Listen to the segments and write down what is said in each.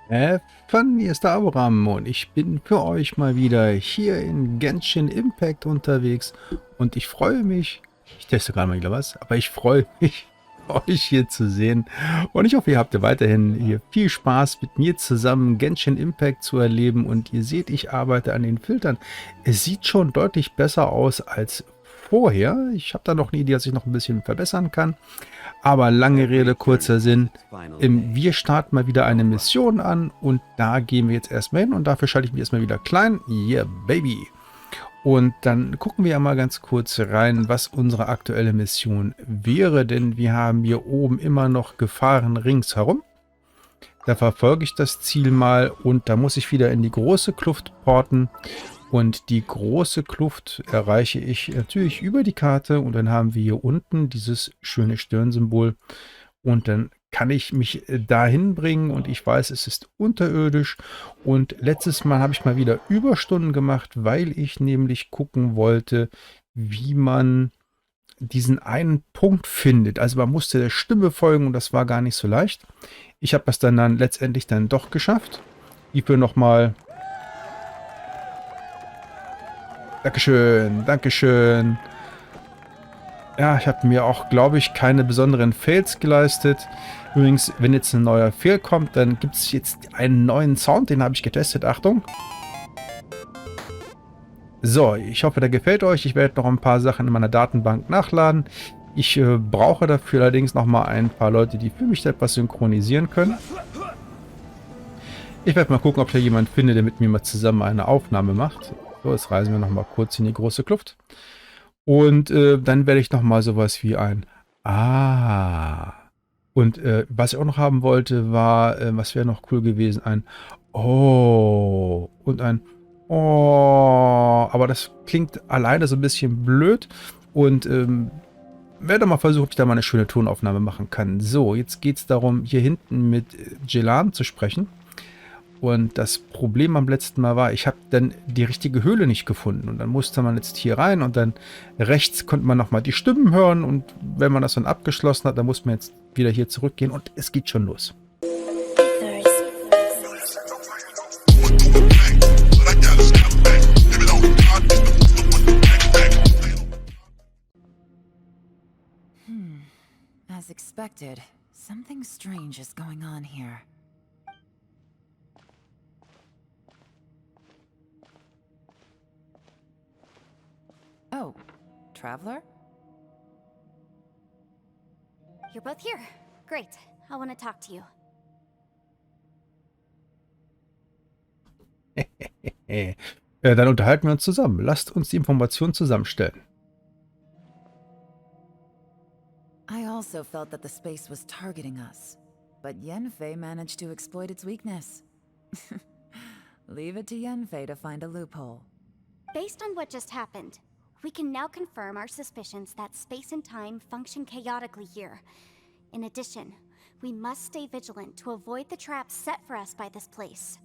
Hier ist der Avoram und ich bin für euch mal wieder hier in Genshin Impact unterwegs und ich freue mich, ich teste gerade mal wieder was, aber ich freue mich, euch hier zu sehen und ich hoffe, ihr habt weiterhin hier viel Spaß mit mir zusammen Genshin Impact zu erleben und ihr seht, ich arbeite an den Filtern. Es sieht schon deutlich besser aus als vorher. Ich habe da noch eine Idee, dass ich noch ein bisschen verbessern kann. Aber lange Rede, kurzer Sinn. Wir starten mal wieder eine Mission an und da gehen wir jetzt erstmal hin und dafür schalte ich mich erstmal wieder klein. Yeah, baby. Und dann gucken wir ja mal ganz kurz rein, was unsere aktuelle Mission wäre, denn wir haben hier oben immer noch Gefahren ringsherum. Da verfolge ich das Ziel mal und da muss ich wieder in die große Kluft porten. Und die große Kluft erreiche ich natürlich über die Karte und dann haben wir hier unten dieses schöne Stirnsymbol und dann kann ich mich dahin bringen und ich weiß, es ist unterirdisch und letztes Mal habe ich mal wieder Überstunden gemacht, weil ich nämlich gucken wollte, wie man diesen einen Punkt findet. Also man musste der Stimme folgen und das war gar nicht so leicht. Ich habe das dann letztendlich dann doch geschafft. Hierfür nochmal Dankeschön, Dankeschön. Ja, ich habe mir auch, glaube ich, keine besonderen Fails geleistet. Übrigens, wenn jetzt ein neuer Fail kommt, dann gibt es jetzt einen neuen Sound, den habe ich getestet. Achtung. So, ich hoffe, der gefällt euch. Ich werde noch ein paar Sachen in meiner Datenbank nachladen. Ich brauche dafür allerdings noch mal ein paar Leute, die für mich etwas synchronisieren können. Ich werde mal gucken, ob ich da jemanden finde, der mit mir mal zusammen eine Aufnahme macht. So, jetzt reisen wir noch mal kurz in die große Kluft. Und dann werde ich noch mal sowas wie ein Ah. Und was ich auch noch haben wollte, war, was wäre noch cool gewesen, ein Oh. Und ein Oh. Aber das klingt alleine so ein bisschen blöd. Und werde mal versuchen, ob ich da mal eine schöne Tonaufnahme machen kann. So, jetzt geht es darum, hier hinten mit Jelan zu sprechen. Und das Problem am letzten Mal war, ich habe dann die richtige Höhle nicht gefunden. Und dann musste man jetzt hier rein und dann rechts konnte man nochmal die Stimmen hören. Und wenn man das dann abgeschlossen hat, dann muss man jetzt wieder hier zurückgehen und es geht schon los. As expected, something strange is going on here. Oh, Traveler? You're both here. Great. I want to talk to you. Dann unterhalten wir uns zusammen. Lasst uns die Informationen zusammenstellen. I also felt that the space was targeting us, but Yenfei managed to exploit its weakness. Leave it to Yenfei to find a loophole. Based on what just happened, we can now confirm our suspicions that space and time function chaotically here. In addition, we must stay vigilant to avoid the traps set for us by this place.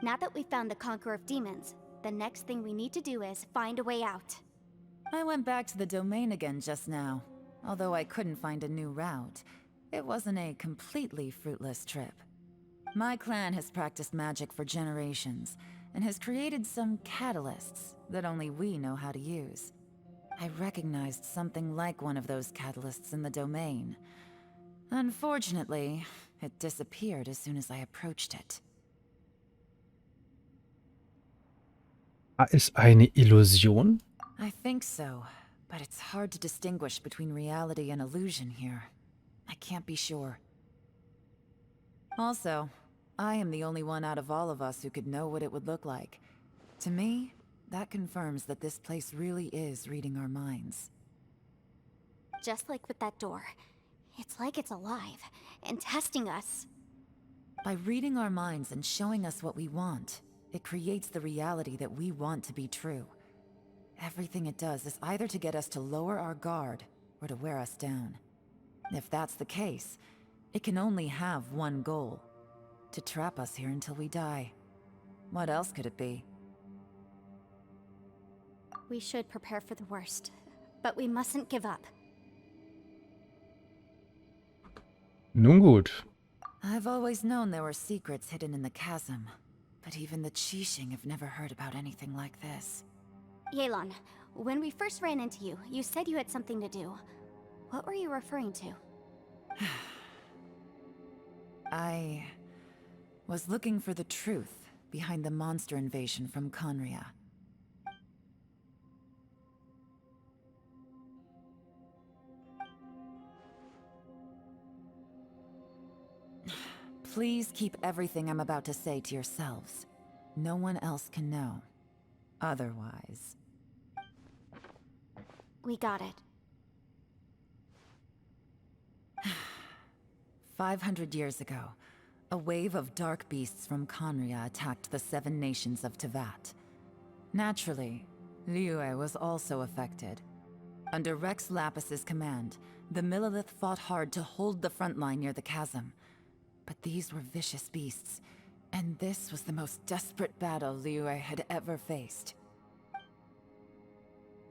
Now that we've found the Conqueror of Demons, the next thing we need to do is find a way out. I went back to the domain again just now. Although I couldn't find a new route, it wasn't a completely fruitless trip. My clan has practiced magic for generations, and has created some catalysts that only we know how to use. I recognized something like one of those catalysts in the domain. Unfortunately, it disappeared as soon as I approached it. Ist eine Illusion? I think so. But it's hard to distinguish between reality and illusion here. I can't be sure. Also, I am the only one out of all of us who could know what it would look like. To me, that confirms that this place really is reading our minds. Just like with that door. It's like it's alive and testing us. By reading our minds and showing us what we want, it creates the reality that we want to be true. Everything it does is either to get us to lower our guard, or to wear us down. If that's the case, it can only have one goal. To trap us here until we die. What else could it be? We should prepare for the worst, but we mustn't give up. Nun gut. I've always known there were secrets hidden in the chasm, but even the Qixing have never heard about anything like this. Yelan, when we first ran into you, you said you had something to do. What were you referring to? I was looking for the truth behind the monster invasion from Conria. Please keep everything I'm about to say to yourselves. No one else can know. Otherwise... We got it. 500 years ago, a wave of dark beasts from Conria attacked the 7 nations of Tevat. Naturally, Liyue was also affected. Under Rex Lapis's command, the Millelith fought hard to hold the front line near the chasm. But these were vicious beasts, and this was the most desperate battle Liyue had ever faced.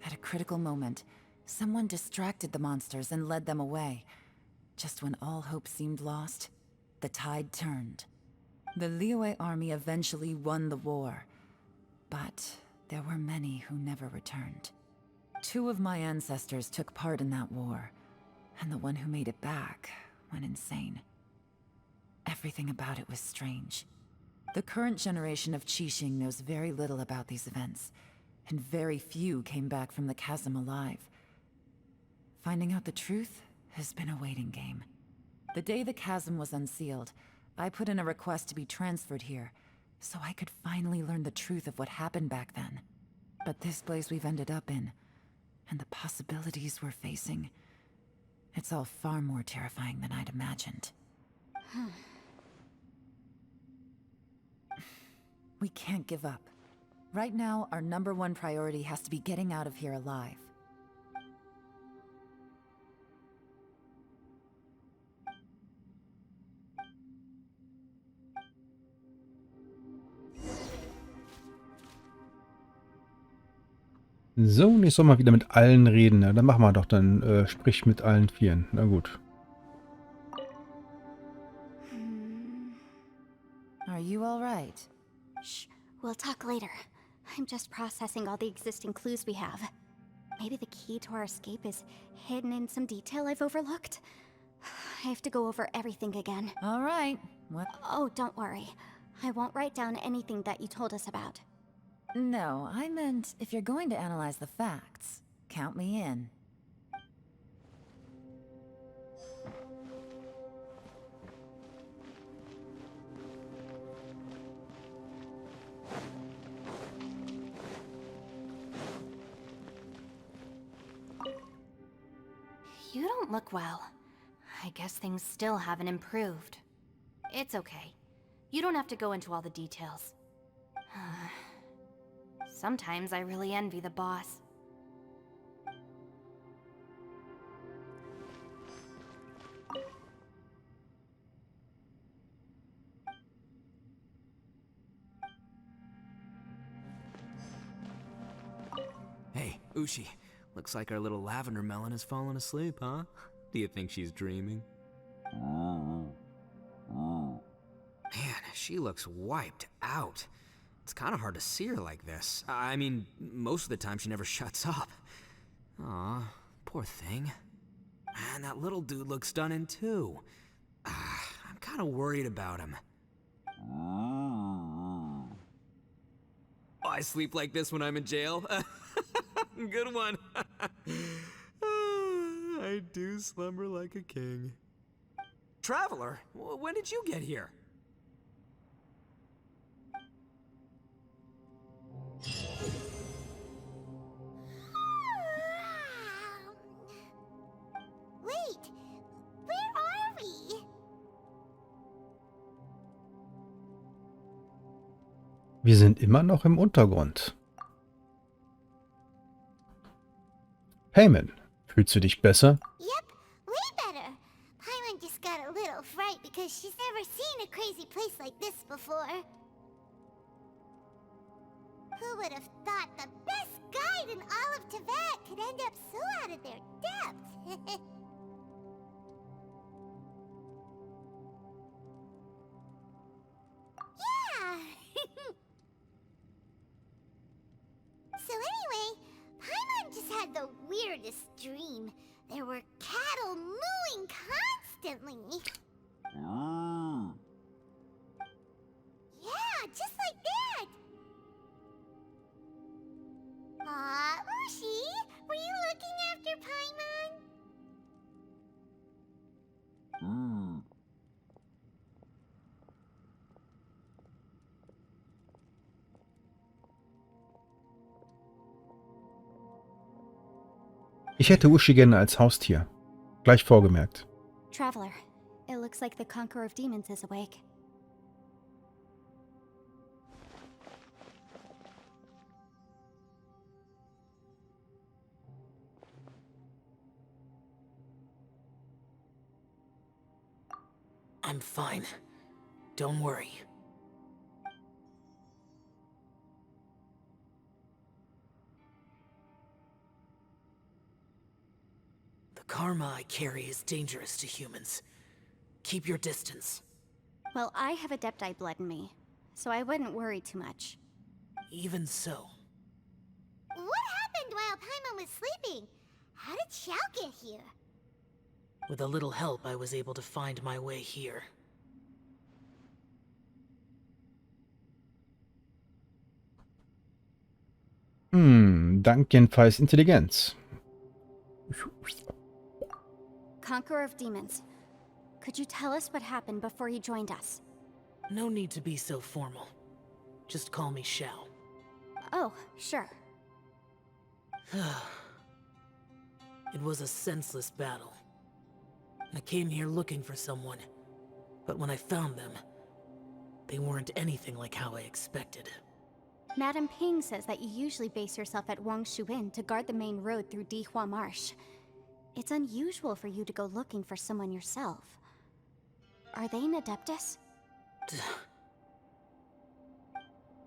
At a critical moment, someone distracted the monsters and led them away. Just when all hope seemed lost, the tide turned. The Liyue army eventually won the war, but there were many who never returned. 2 of my ancestors took part in that war, and the one who made it back went insane. Everything about it was strange. The current generation of Qixing knows very little about these events, and very few came back from the chasm alive. Finding out the truth has been a waiting game. The day the chasm was unsealed, I put in a request to be transferred here, so I could finally learn the truth of what happened back then. But this place we've ended up in, and the possibilities we're facing, it's all far more terrifying than I'd imagined. We can't give up. Right now, our #1 priority has to be getting out of here alive. So, und ich soll mal wieder mit allen reden. Ja, dann machen wir doch dann, sprich mit allen 4. Na gut. Are you all right? Shh, we'll talk later. I'm just processing all the existing clues we have. Maybe the key to our escape is hidden in some detail I've overlooked. I have to go over everything again. All right. What? Oh, don't worry. I won't write down anything that you told us about. No, I meant if you're going to analyze the facts, count me in. You don't look well. I guess things still haven't improved. It's okay. You don't have to go into all the details. Sometimes I really envy the boss. Hey, Ushi. Looks like our little lavender melon has fallen asleep, huh? Do you think she's dreaming? Man, she looks wiped out. It's kind of hard to see her like this. I mean, most of the time she never shuts up. Aw, poor thing. Man, that little dude looks stunning too. I'm kind of worried about him. Oh, I sleep like this when I'm in jail? Good one. I do slumber like a king. Traveler, when did you get here? Wait! Where are we? Wir sind immer noch im Untergrund. Payman, fühlst du dich besser? Yep, way better. Paimon just got a little fright because she's never seen a crazy place like this before. Who would have thought the best guide in all of Tevat could end up so out of their depth? like that? Aw, Ushi, were you looking after Paimon? Ich hätte Uschi gerne als Haustier. Gleich vorgemerkt. Traveler, it looks like the Conqueror of Demons is awake. I'm fine. Don't worry. The karma I carry is dangerous to humans. Keep your distance. Well, I have Adepti blood in me, so I wouldn't worry too much. Even so, What happened while Paimon was sleeping? How did Xiao get here? with a little help, I was able to find my way here. Dank jedenfalls Intelligenz. Conqueror of Demons, could you tell us what happened before you joined us? No need to be so formal. Just call me Xiao. Oh, sure. It was a senseless battle. I came here looking for someone, but when I found them, they weren't anything like how I expected. Madame Ping says that you usually base yourself at Wangshu Inn to guard the main road through Dihua Marsh. It's unusual for you to go looking for someone yourself. Are they an Adeptus?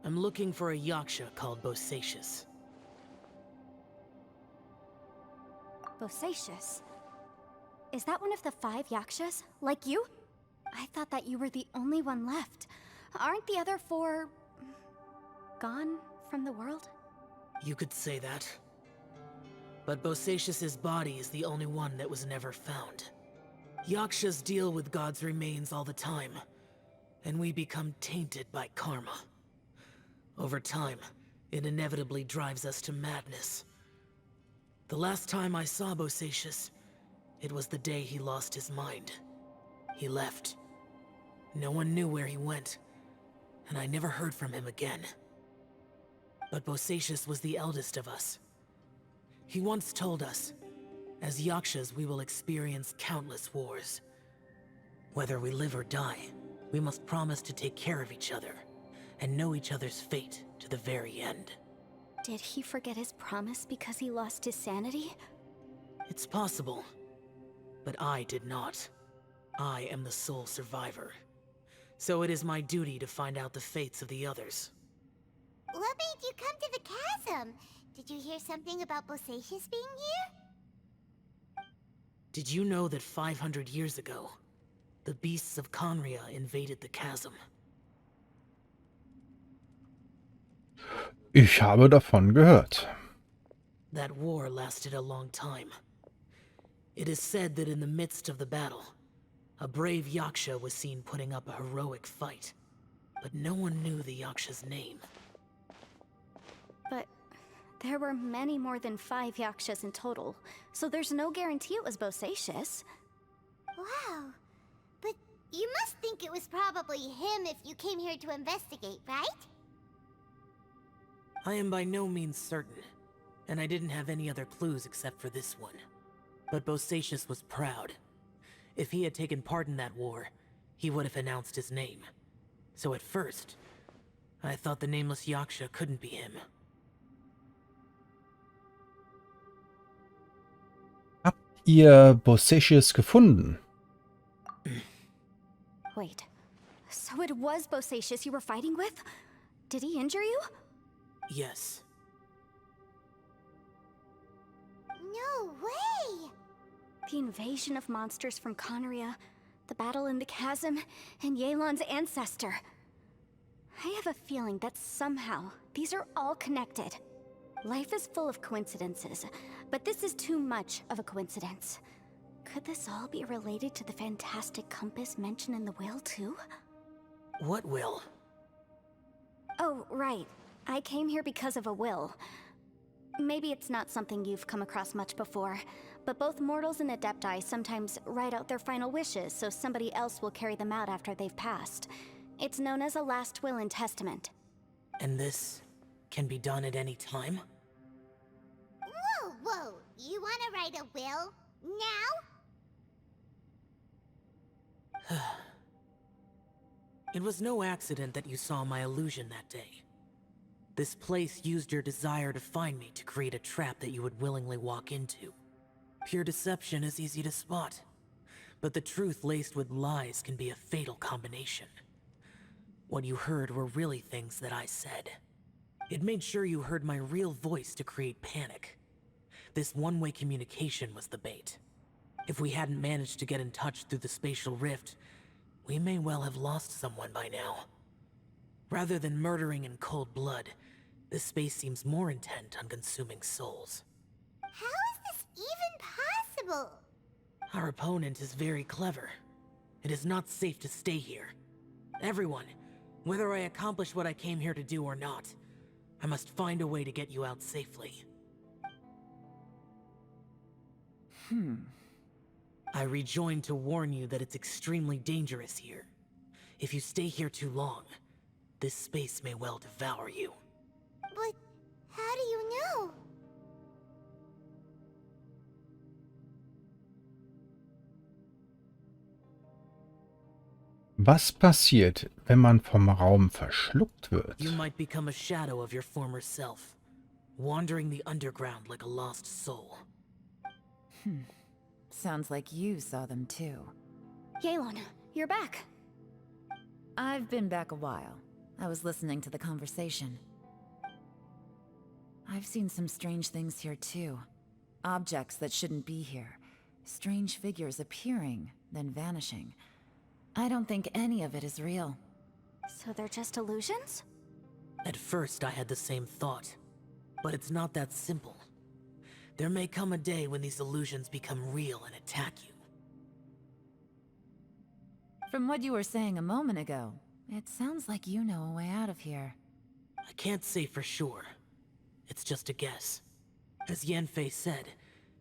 I'm looking for a yaksha called Bosacius. Bosacius? Is that one of the 5 Yakshas? Like you? I thought that you were the only one left. Aren't the other 4... gone from the world? You could say that. But Bosacius's body is the only one that was never found. Yakshas deal with God's remains all the time, and we become tainted by karma. Over time, it inevitably drives us to madness. The last time I saw Bosacius, it was the day he lost his mind. He left. No one knew where he went, and I never heard from him again. But Bosacius was the eldest of us. He once told us, as Yakshas we will experience countless wars. Whether we live or die, we must promise to take care of each other, and know each other's fate to the very end. Did he forget his promise because he lost his sanity? It's possible, but I did not. I am the sole survivor. So it is my duty to find out the fates of the others. What made you come to the chasm? Did you hear something about Bosacius being here? Did you know that 500 years ago, the beasts of Conria invaded the chasm? Ich habe davon gehört. That war lasted a long time. It is said that in the midst of the battle, a brave Yaksha was seen putting up a heroic fight. But no one knew the Yaksha's name. But there were many more than 5 Yakshas in total, so there's no guarantee it was Bosacius. Wow. But you must think it was probably him if you came here to investigate, right? I am by no means certain, and I didn't have any other clues except for this one. But Bosacius was proud. If he had taken part in that war, he would have announced his name. So at first, I thought the nameless Yaksha couldn't be him. Habt ihr Bosacius gefunden? Wait, so it was Bosacius you were fighting with? Did he injure you? Yes. No way! The invasion of monsters from Conria, the battle in the chasm, and Yelan's ancestor. I have a feeling that somehow these are all connected. Life is full of coincidences, but this is too much of a coincidence. Could this all be related to the fantastic compass mentioned in the will, too? What will? Oh, right. I came here because of a will. Maybe it's not something you've come across much before, but both mortals and adepti sometimes write out their final wishes so somebody else will carry them out after they've passed. It's known as a last will and testament. And this can be done at any time? Whoa, whoa! You wanna write a will? Now? It was no accident that you saw my illusion that day. This place used your desire to find me to create a trap that you would willingly walk into. Pure deception is easy to spot, but the truth laced with lies can be a fatal combination. What you heard were really things that I said. It made sure you heard my real voice to create panic. This one-way communication was the bait. If we hadn't managed to get in touch through the spatial rift, we may well have lost someone by now. Rather than murdering in cold blood, this space seems more intent on consuming souls. How is this even possible? Our opponent is very clever. It is not safe to stay here. Everyone, whether I accomplish what I came here to do or not, I must find a way to get you out safely. I rejoined to warn you that it's extremely dangerous here. If you stay here too long, this space may well devour you. But how do you know? Was passiert, wenn man vom Raum verschluckt wird? You might become a shadow of your former self, wandering the underground like a lost soul. Sounds like you saw them too. Yelan, you're back. I've been back a while. I was listening to the conversation. I've seen some strange things here too. Objects that shouldn't be here. Strange figures appearing, then vanishing. I don't think any of it is real. So they're just illusions? At first I had the same thought, but it's not that simple. There may come a day when these illusions become real and attack you. From what you were saying a moment ago, it sounds like you know a way out of here. I can't say for sure. It's just a guess. As Yanfei said,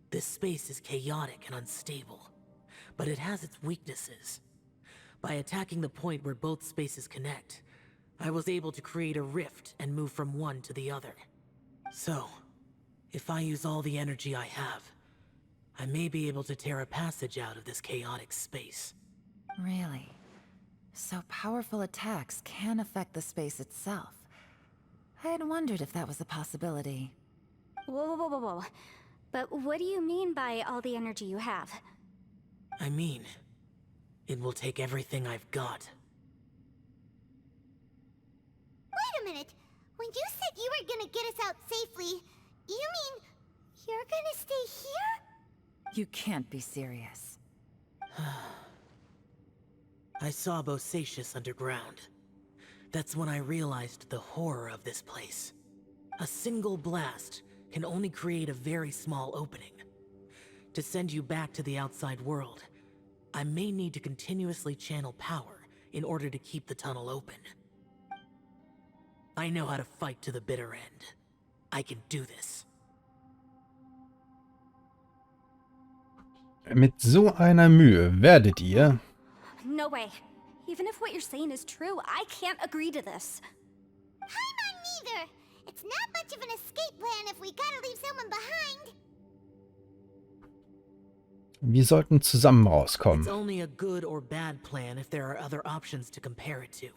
this space is chaotic and unstable, but it has its weaknesses. By attacking the point where both spaces connect, I was able to create a rift and move from one to the other. So, if I use all the energy I have, I may be able to tear a passage out of this chaotic space. Really? So powerful attacks can affect the space itself. I had wondered if that was a possibility. Whoa, whoa, whoa, whoa. But what do you mean by all the energy you have? I mean, it will take everything I've got. Wait a minute. When you said you were gonna get us out safely, you mean you're gonna stay here? You can't be serious. I saw Bosacius underground. That's when I realized the horror of this place. A single blast can only create a very small opening. To send you back to the outside world, I may need to continuously channel power in order to keep the tunnel open. I know how to fight to the bitter end. I can do this. Mit so einer Mühe werdet ihr... No way. Even if what you're saying is true, I can't agree to this. I'm not neither. It's not much of an escape plan if we gotta leave someone behind. Wir sollten zusammen It's rauskommen. only a good or bad plan if there are other options to compare it to.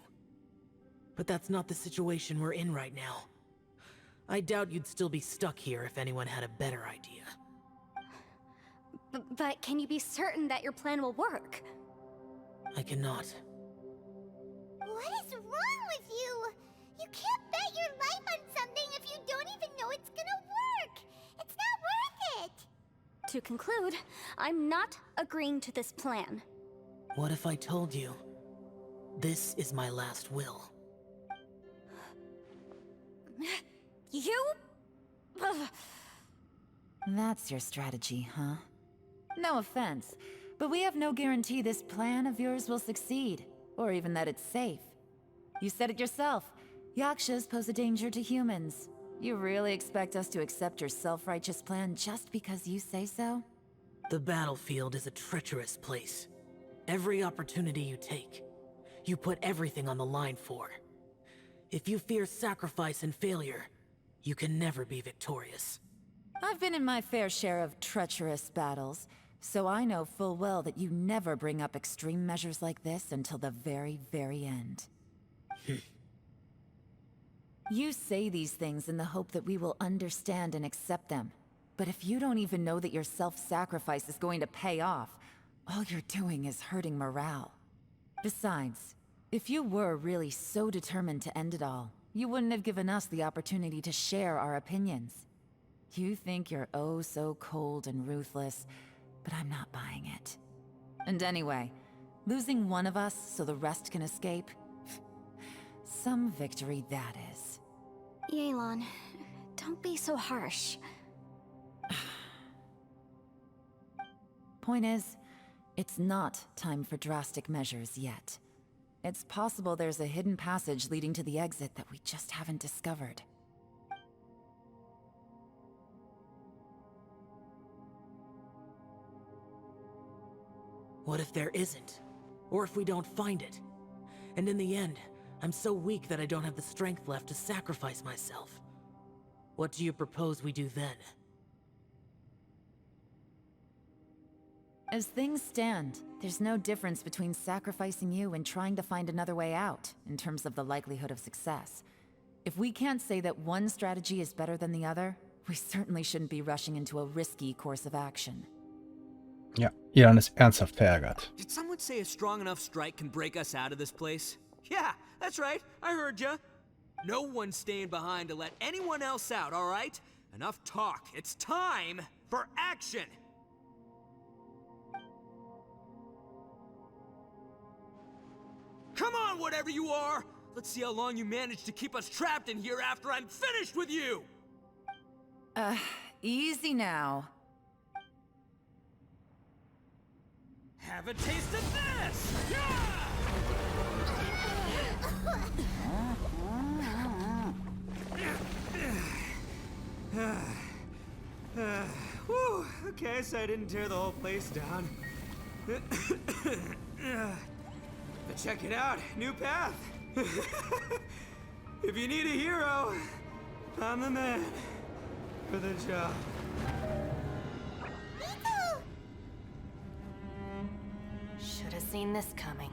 But that's not the situation we're in right now. I doubt you'd still be stuck here if anyone had a better idea. But can you be certain that your plan will work? I cannot. What is wrong with you? You can't bet your life on something if you don't even know it's gonna work. It's not worth it. To conclude, I'm not agreeing to this plan. What if I told you, this is my last will? You? Ugh. That's your strategy, huh? No offense, but we have no guarantee this plan of yours will succeed, or even that it's safe. You said it yourself. Yakshas pose a danger to humans. You really expect us to accept your self-righteous plan just because you say so? The battlefield is a treacherous place. Every opportunity you take, you put everything on the line for. If you fear sacrifice and failure, you can never be victorious. I've been in my fair share of treacherous battles, so I know full well that you never bring up extreme measures like this until the very, very end. You say these things in the hope that we will understand and accept them. But if you don't even know that your self-sacrifice is going to pay off, all you're doing is hurting morale. Besides, if you were really so determined to end it all, you wouldn't have given us the opportunity to share our opinions. You think you're oh so cold and ruthless, but I'm not buying it. And anyway, losing one of us so the rest can escape? Some victory that is. Yelan, don't be so harsh. Point is, it's not time for drastic measures yet. It's possible there's a hidden passage leading to the exit that we just haven't discovered. What if there isn't? Or if we don't find it? And in the end, I'm so weak that I don't have the strength left to sacrifice myself. What do you propose we do then? As things stand, there's no difference between sacrificing you and trying to find another way out, in terms of the likelihood of success. If we can't say that one strategy is better than the other, we certainly shouldn't be rushing into a risky course of action. Ja, Ilan ist ernsthaft verärgert. Did someone say a strong enough strike can break us out of this place? Yeah, that's right. I heard ya. No one's staying behind to let anyone else out, all right? Enough talk. It's time for action. Come on, whatever you are! Let's see how long you manage to keep us trapped in here after I'm finished with you! Easy now. Have a taste of this! Whew, okay, so I didn't tear the whole place down. But check it out, new path. If you need a hero, I'm the man for the job. Should have seen this coming.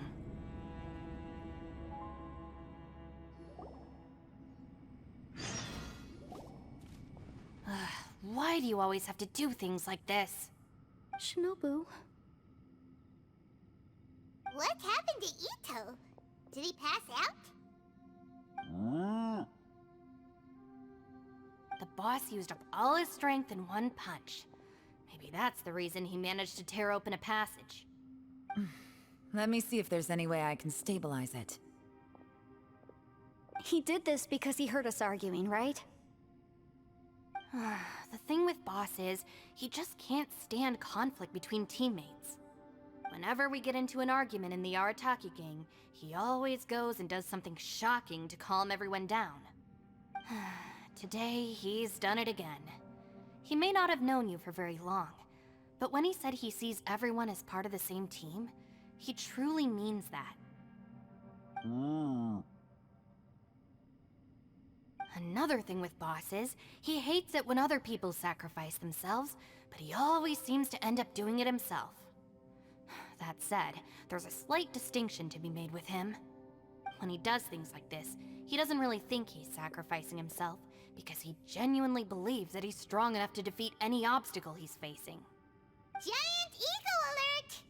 Why do you always have to do things like this? Shinobu. What happened to Ito? Did he pass out? The boss used up all his strength in one punch. Maybe that's the reason he managed to tear open a passage. Let me see if there's any way I can stabilize it. He did this because he heard us arguing, right? The thing with Boss is, he just can't stand conflict between teammates. Whenever we get into an argument in the Arataki gang, he always goes and does something shocking to calm everyone down. Today, he's done it again. He may not have known you for very long, but when he said he sees everyone as part of the same team, he truly means that. Another thing with Boss is, he hates it when other people sacrifice themselves, but he always seems to end up doing it himself. That said, there's a slight distinction to be made with him. When he does things like this, he doesn't really think he's sacrificing himself, because he genuinely believes that he's strong enough to defeat any obstacle he's facing. Giant ego alert!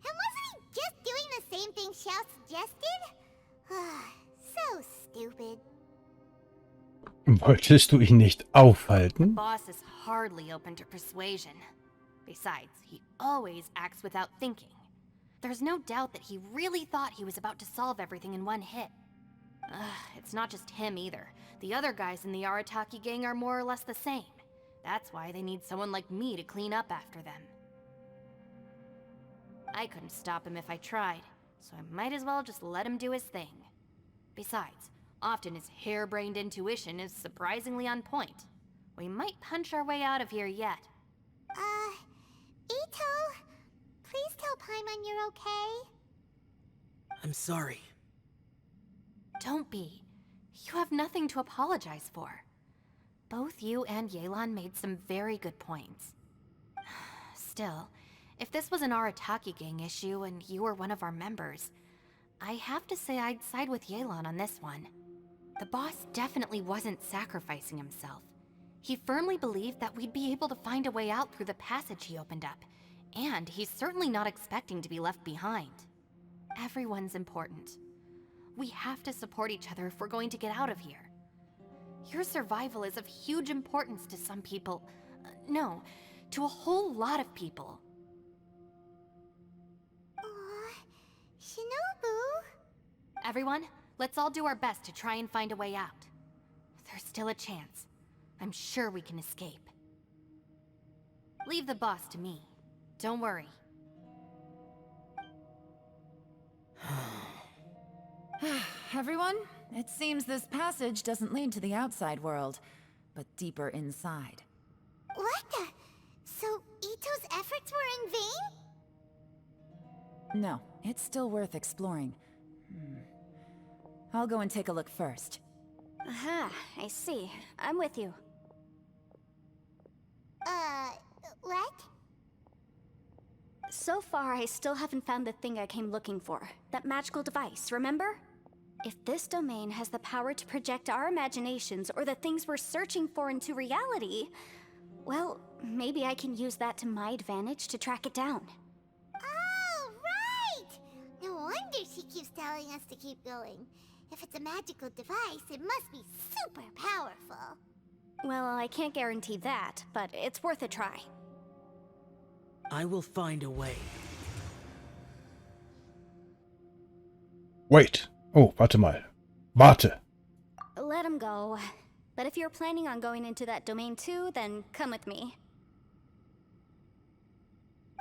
And wasn't he just doing the same thing Xiao suggested? So stupid. Wolltest du ihn nicht aufhalten? Boss is hardly open to persuasion. Besides, he always acts without thinking. There's no doubt that he really thought he was about to solve everything in one hit. It's not just him either. The other guys in the Arataki gang are more or less the same. That's why they need someone like me to clean up after them. I couldn't stop him if I tried, so I might as well just let him do his thing. Besides, Often his harebrained intuition is surprisingly on point. We might punch our way out of here yet. Ito, please tell Paimon you're okay. I'm sorry. Don't be. You have nothing to apologize for. Both you and Yelan made some very good points. Still, if this was an Arataki gang issue and you were one of our members, I have to say I'd side with Yelan on this one. The boss definitely wasn't sacrificing himself. He firmly believed that we'd be able to find a way out through the passage he opened up, and he's certainly not expecting to be left behind. Everyone's important. We have to support each other if we're going to get out of here. Your survival is of huge importance to some people. No, to a whole lot of people. Aw, Shinobu. Everyone, let's all do our best to try and find a way out. There's still a chance. I'm sure we can escape. Leave the boss to me. Don't worry. Everyone, it seems this passage doesn't lead to the outside world, but deeper inside. What the? So Ito's efforts were in vain? No, it's still worth exploring. I'll go and take a look first. Aha, I see. I'm with you. What? So far, I still haven't found the thing I came looking for. That magical device, remember? If this domain has the power to project our imaginations or the things we're searching for into reality, well, maybe I can use that to my advantage to track it down. Oh, right! No wonder she keeps telling us to keep going. If it's a magical device, it must be super powerful. Well, I can't guarantee that, but it's worth a try. I will find a way. Wait. Oh, warte mal. Warte. Let him go. But if you're planning on going into that domain too, then come with me.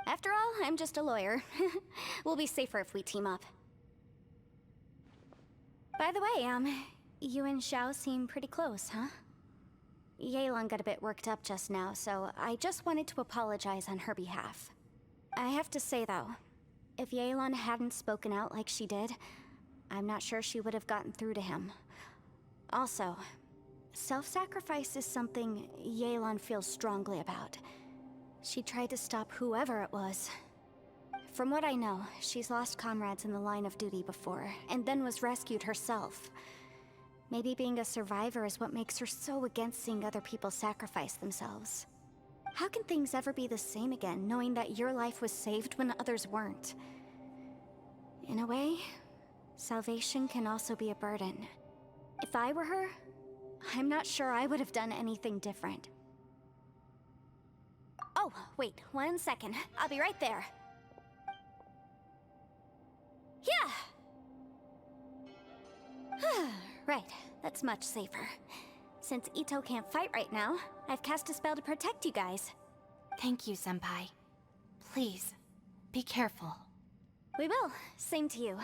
After all, I'm just a lawyer. We'll be safer if we team up. By the way, you and Xiao seem pretty close, huh? Yelan got a bit worked up just now, so I just wanted to apologize on her behalf. I have to say though, if Yelan hadn't spoken out like she did, I'm not sure she would have gotten through to him. Also, self-sacrifice is something Yelan feels strongly about. She tried to stop whoever it was. From what I know, she's lost comrades in the line of duty before, and then was rescued herself. Maybe being a survivor is what makes her so against seeing other people sacrifice themselves. How can things ever be the same again, knowing that your life was saved when others weren't? In a way, salvation can also be a burden. If I were her, I'm not sure I would have done anything different. Oh, wait, 1 second. I'll be right there. Yeah! Right, that's much safer. Since Ito can't fight right now, I've cast a spell to protect you guys. Thank you, Senpai. Please, be careful. We will. Same to you.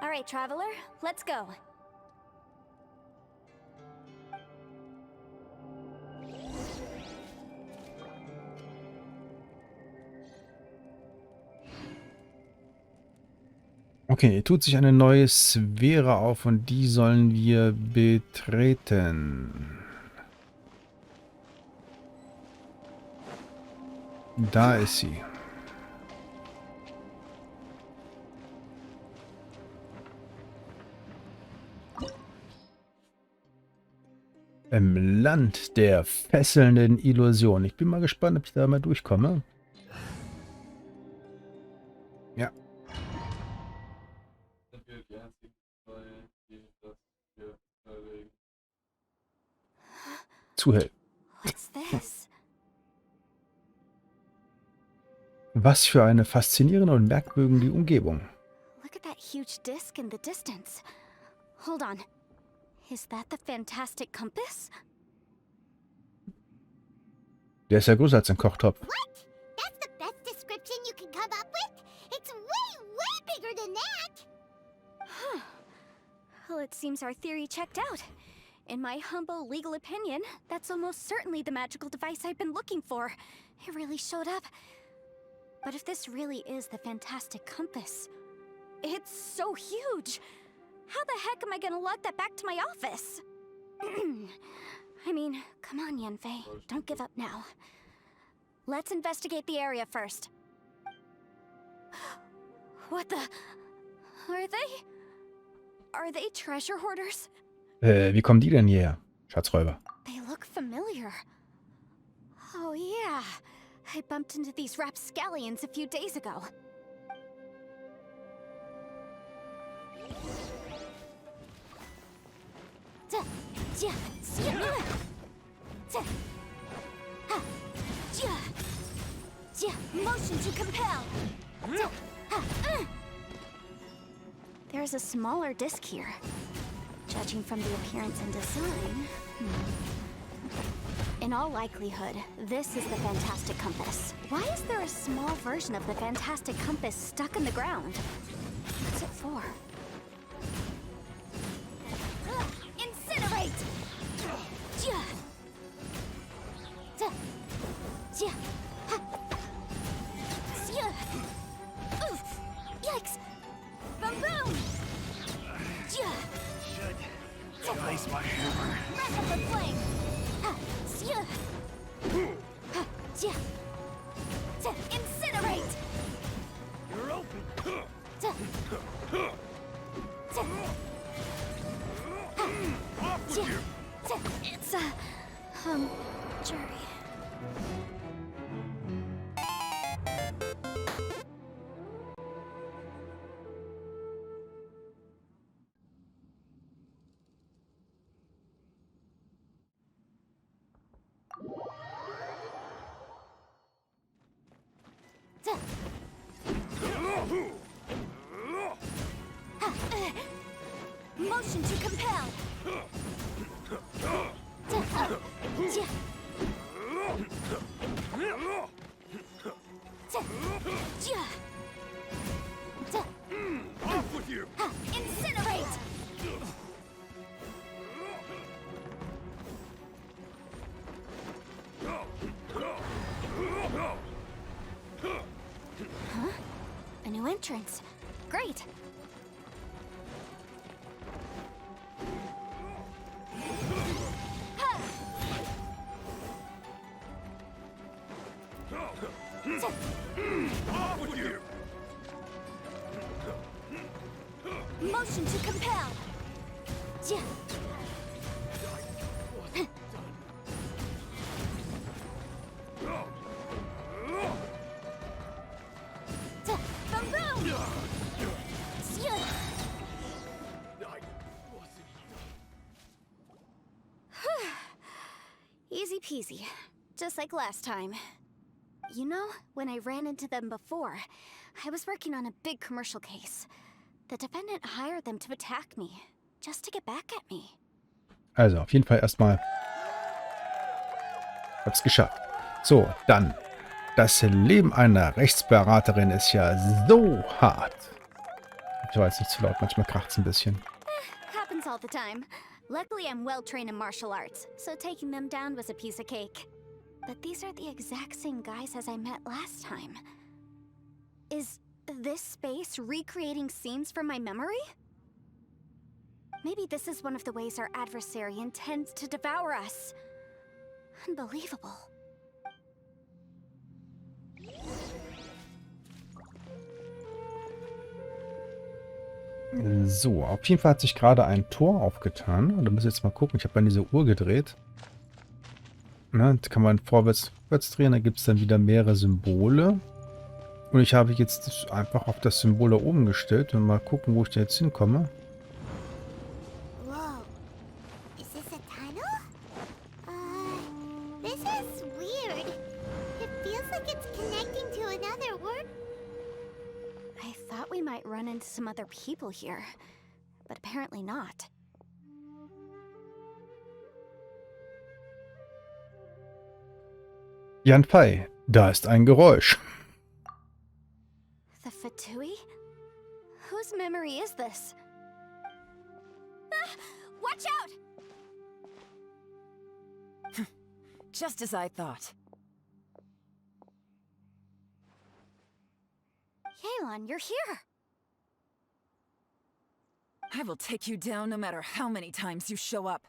Alright, Traveler, let's go. Okay, hier tut sich eine neue Sphäre auf und die sollen wir betreten. Da ist sie. Im Land der fesselnden Illusionen. Ich bin mal gespannt, ob ich da mal durchkomme. Ja. Zu hell. What's this? Was für eine faszinierende und merkwürdige Umgebung. Look at that huge disc in the distance. Hold on. Is that the fantastic compass? Der ist ja größer als ein Kochtopf. What? That's the best description you can come up with? It's way, way bigger than that! Well, it seems our theory checked out. In my humble legal opinion, that's almost certainly the magical device I've been looking for. It really showed up. But if this really is the fantastic compass, it's so huge. How the heck am I gonna lug that back to my office? I mean, come on, Yanfei. Don't give up now. Let's investigate the area first. What the... Are they treasure hoarders? Wie kommen die denn hierher? Schatzräuber. They look familiar. Oh yeah, I bumped into these rapscallions a few days ago. Motion to compel. There's a smaller disc here. Judging from the appearance and design... In all likelihood, this is the fantastic compass. Why is there a small version of the fantastic compass stuck in the ground? What's it for? Incinerate! Yikes! Boom boom! Ice my hammer. Wrap up the flame! Incinerate! You're open. Off with you. It's jury. Motion to compel. Off with you. Incinerate. Huh? A new entrance. Great. Off with you. Motion to compel. Boom boom. Easy peasy. Just like last time. You know, when I ran into them before, I was working on a big commercial case. The defendant hired them to attack me, just to get back at me. Also, auf jeden Fall erstmal. Hab's geschafft. So, dann. Das Leben einer Rechtsberaterin ist ja so hart. Ich weiß nicht zu laut, manchmal kracht's ein bisschen. Happens all the time. Luckily, I'm well trained in martial arts, so taking them down was a piece of cake. But these are the exact same guys as I met last time. Is this space recreating scenes from my memory? Maybe this is one of the ways our adversary intends to devour us. Unbelievable. So, auf jeden Fall hat sich gerade ein Tor aufgetan. Und da muss ich jetzt mal gucken. Ich habe an diese Uhr gedreht. Na, da kann man vorwärts, rückwärts drehen. Da gibt es dann wieder mehrere Symbole. Und ich habe jetzt einfach auf das Symbol da oben gestellt. Und mal gucken, wo ich da jetzt hinkomme. Whoa. Is this a tunnel? This is weird. It feels like it's connecting to another world. I thought we might run into some other people here, but apparently not. Yanfei, da ist ein Geräusch. The Fatui? Whose memory is this? Watch out! Just as I thought. Yelan, you're here. I will take you down no matter how many times you show up.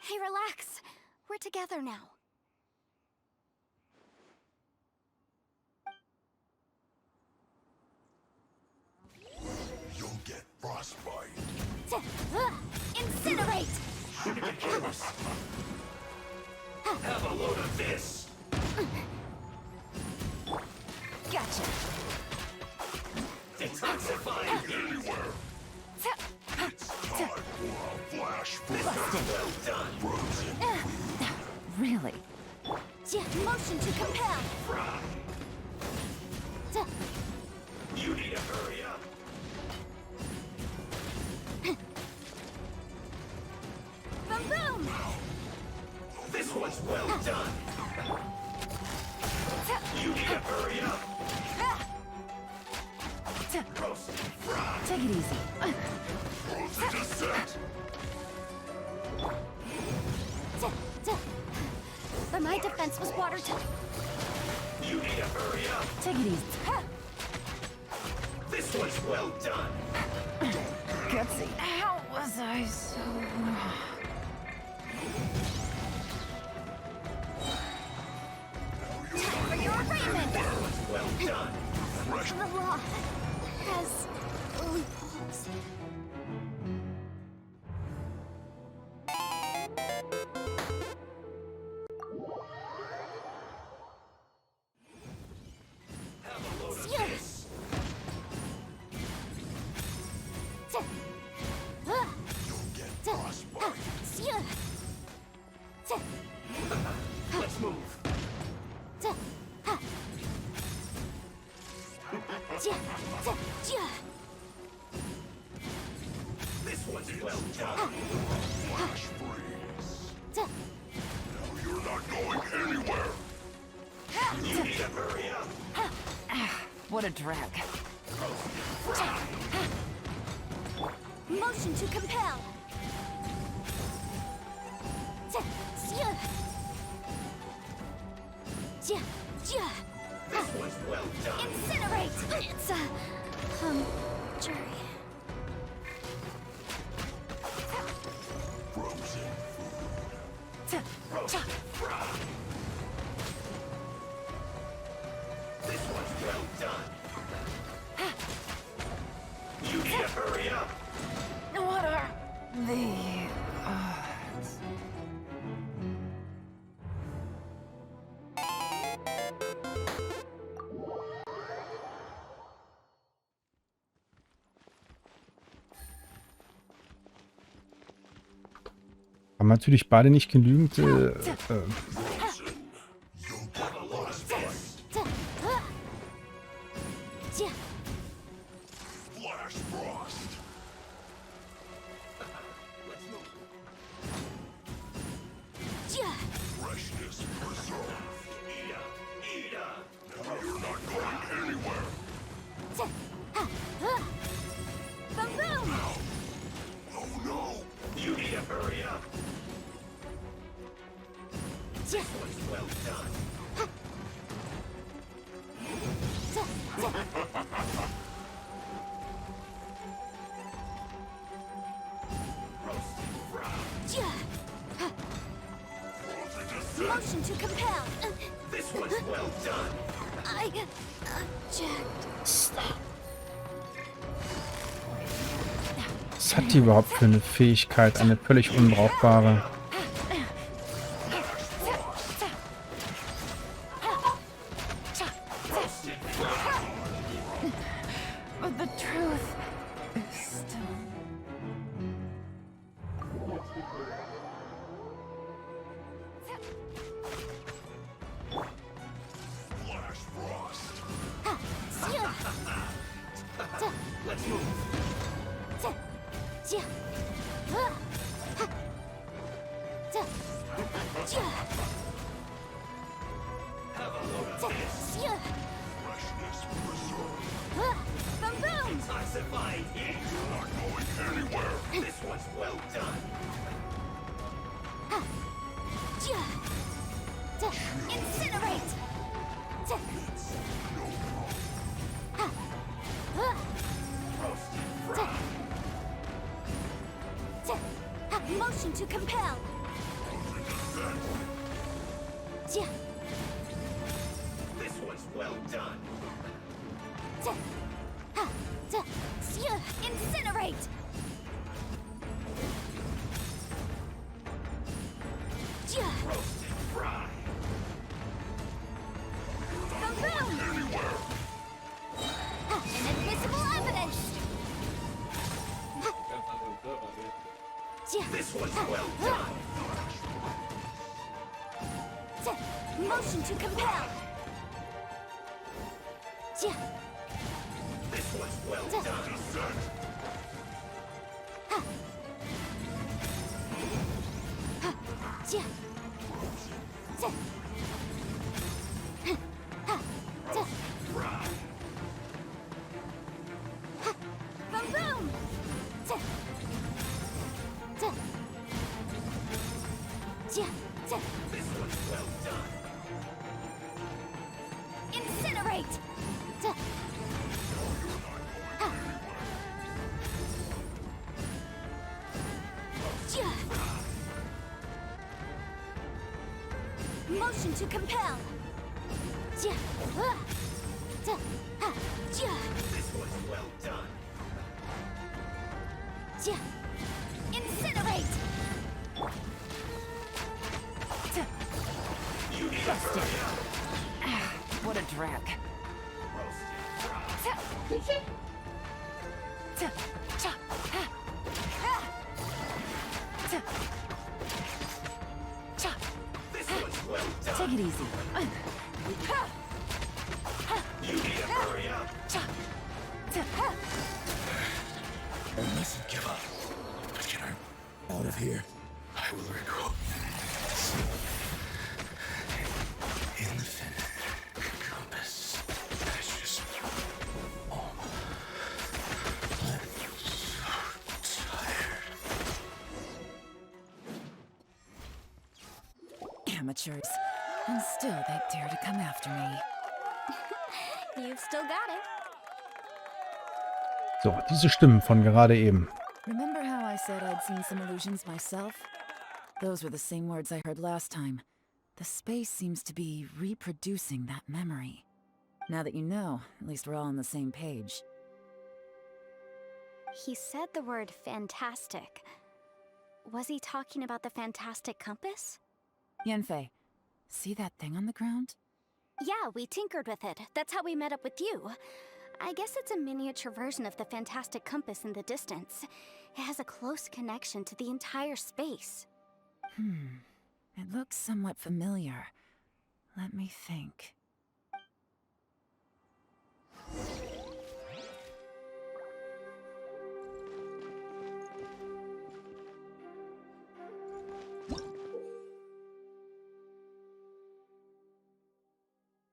Hey, relax. We're together now. You'll get frostbite. Incinerate! Have a load of this. Gotcha. Detoxify anywhere. It's time for a flash well done. Frozen. Really? Motion to compel. You need to hurry up. Boom boom! This one's well done. You need to hurry up. Roast and fry. Take it easy. Frozen descent. But my defense was watertight. You need to hurry up. Take it easy. This one's well done. Gutsy. How was I so... For your arraignment! Well done. The law has loopholes. Let's move. This one's well done. Flash freeze. Now you're not going anywhere. You need to hurry up. What a drag. Motion to compel. This one's well done. Incinerate! It's a jury. Frozen food. Roast and fry. This one's well done. You need to hurry up. What are the odds? Haben natürlich beide nicht genügend Flash frost. Freshness preserved. Ida. Now you're not going anywhere. Boom boom! Oh no. You need to hurry up. This one's well done. Roast and fry. Frozen descent. Motion to compel. This one's well done. I object. Was hat die überhaupt für eine Fähigkeit? Eine völlig unbrauchbare. But the truth is still... Flash frost. Let's move. Have a load of this. Freshness preserved. Boom boom! Detoxified. You're not going anywhere. This one's well done. Motion to compel. Yeah. This one's well done. Incinerate! Roast and fry. Boom! Inadmissible evidence! This one's well done. Motion to compel! This one's well done. Fry. Boom! This one's well done. Incinerate! Motion to compel! This one's well done. Incinerate! You need to hurry up. What a drag. Roast and fry. This one's well done. Take it easy. You need to hurry up. I mustn't give up. But get her out of here. I will recall. In the fin compass. That's just oh. I'm so tired. Amateurs. And still they dare to come after me. You've still got it. So, diese Stimmen von gerade eben. Remember how I said I'd seen some illusions myself? Those were the same words I heard last time. The space seems to be reproducing that memory. Now that you know, at least we're all on the same page. He said the word fantastic. Was he talking about the fantastic compass? Yanfei, see that thing on the ground? Yeah, we tinkered with it. That's how we met up with you. I guess it's a miniature version of the fantastic compass in the distance. It has a close connection to the entire space. It looks somewhat familiar. Let me think.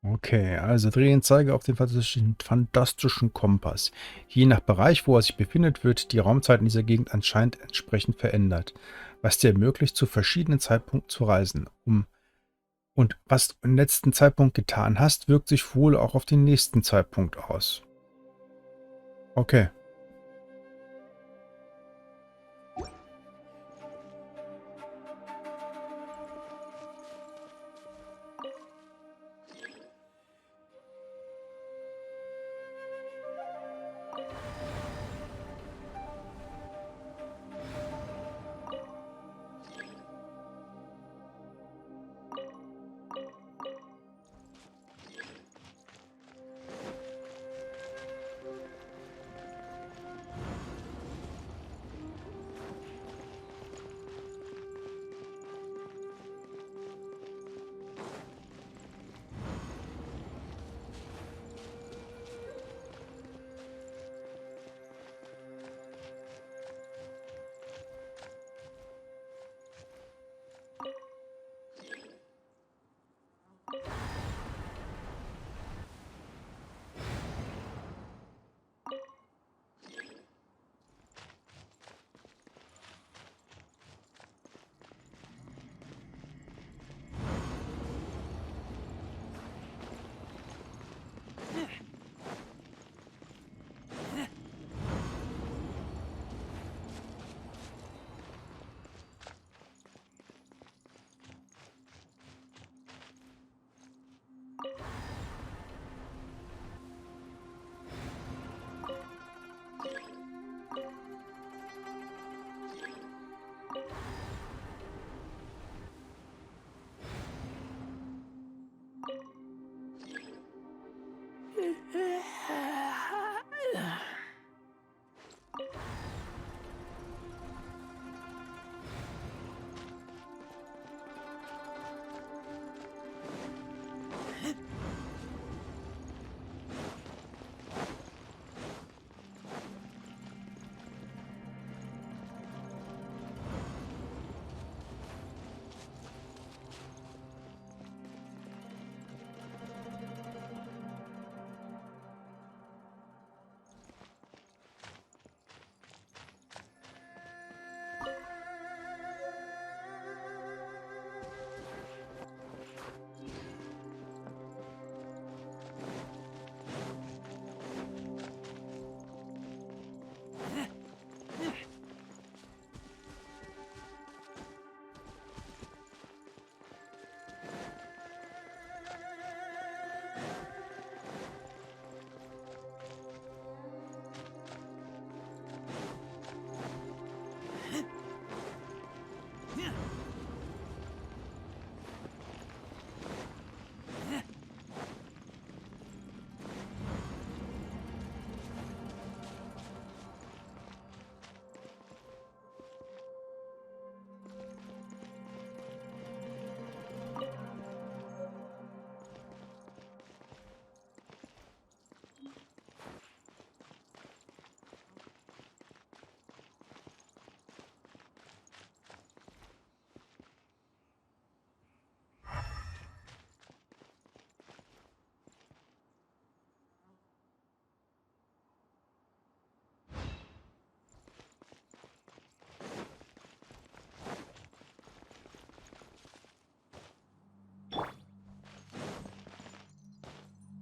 Okay, also drehen Zeiger auf den fantastischen Kompass. Je nach Bereich, wo er sich befindet, wird die Raumzeit in dieser Gegend anscheinend entsprechend verändert, was dir ermöglicht, zu verschiedenen Zeitpunkten zu reisen. Und was du im letzten Zeitpunkt getan hast, wirkt sich wohl auch auf den nächsten Zeitpunkt aus. Okay.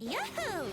Yahoo!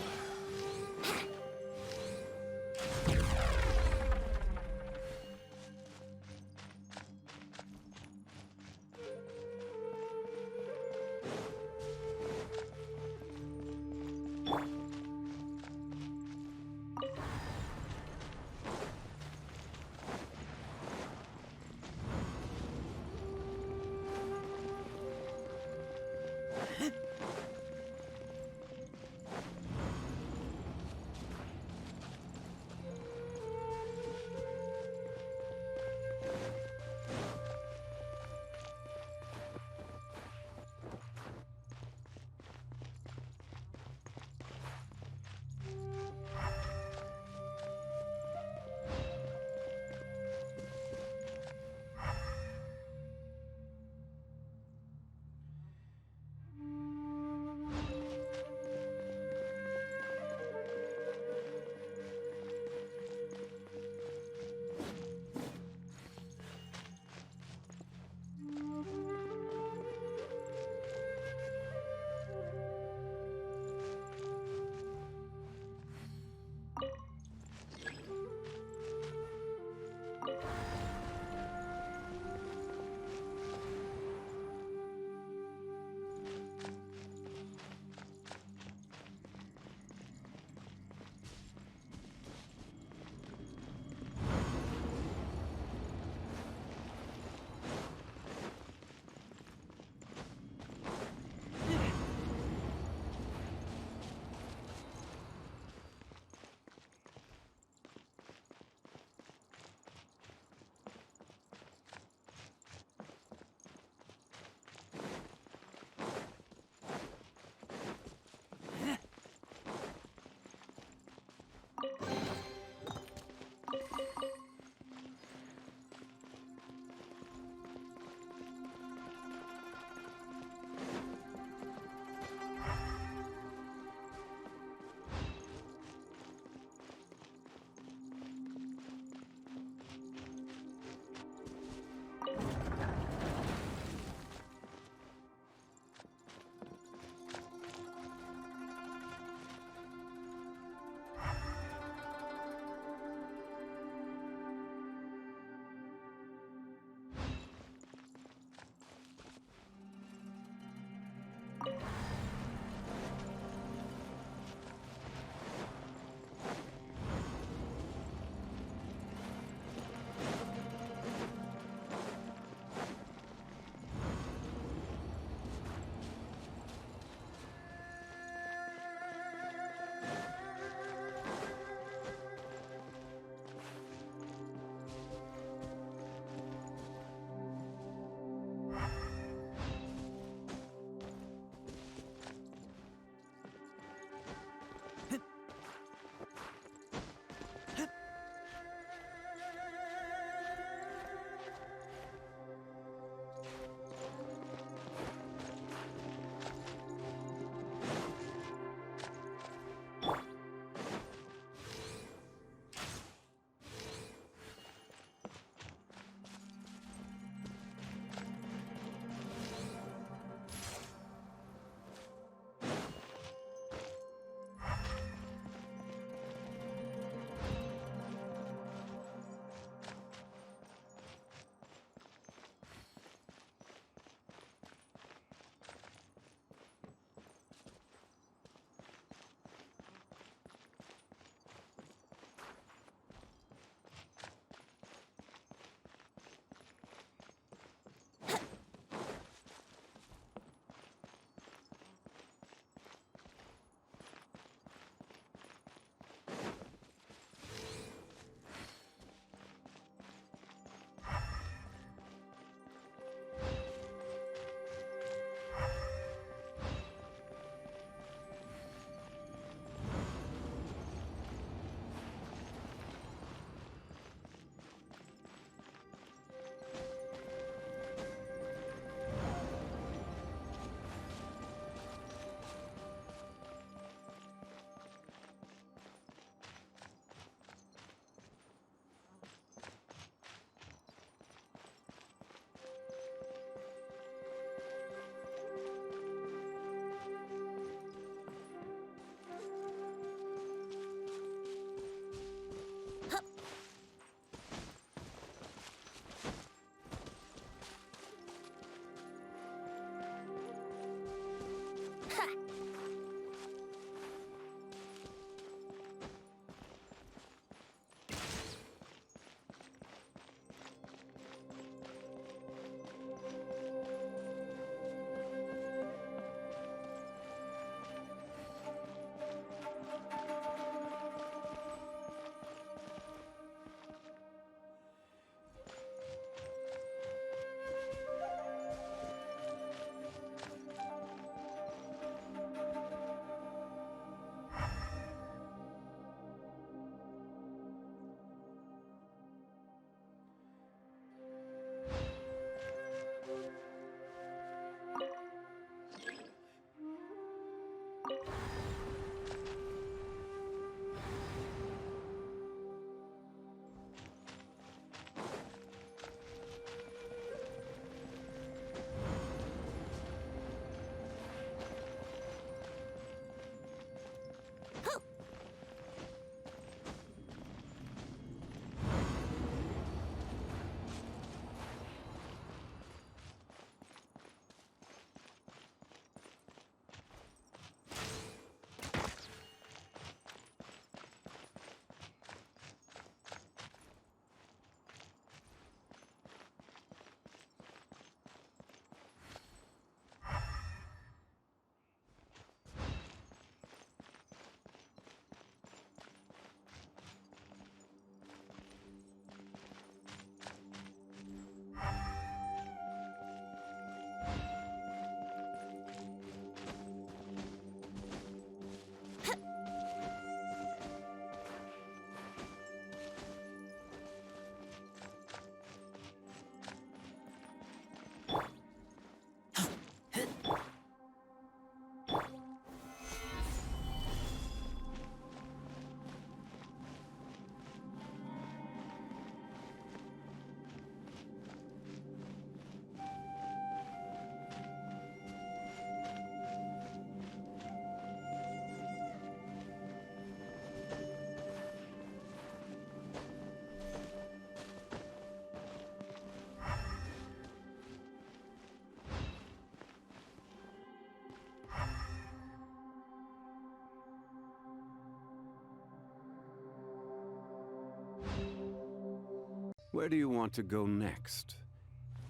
Where do you want to go next?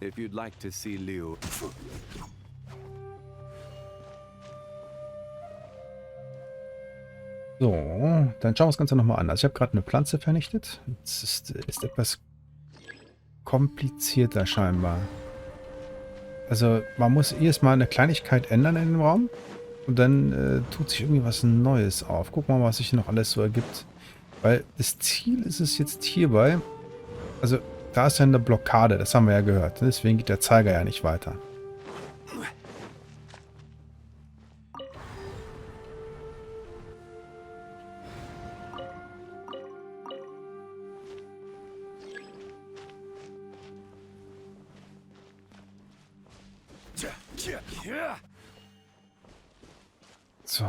If you'd like to see Liu... So, dann schauen wir das Ganze nochmal an. Also ich habe gerade eine Pflanze vernichtet. Es ist etwas komplizierter scheinbar. Also man muss erstmal eine Kleinigkeit ändern in dem Raum. Und dann tut sich irgendwie was Neues auf. Gucken wir mal, was sich noch alles so ergibt. Weil das Ziel ist es jetzt hierbei... Also, da ist ja eine Blockade, das haben wir ja gehört. Deswegen geht der Zeiger ja nicht weiter. So.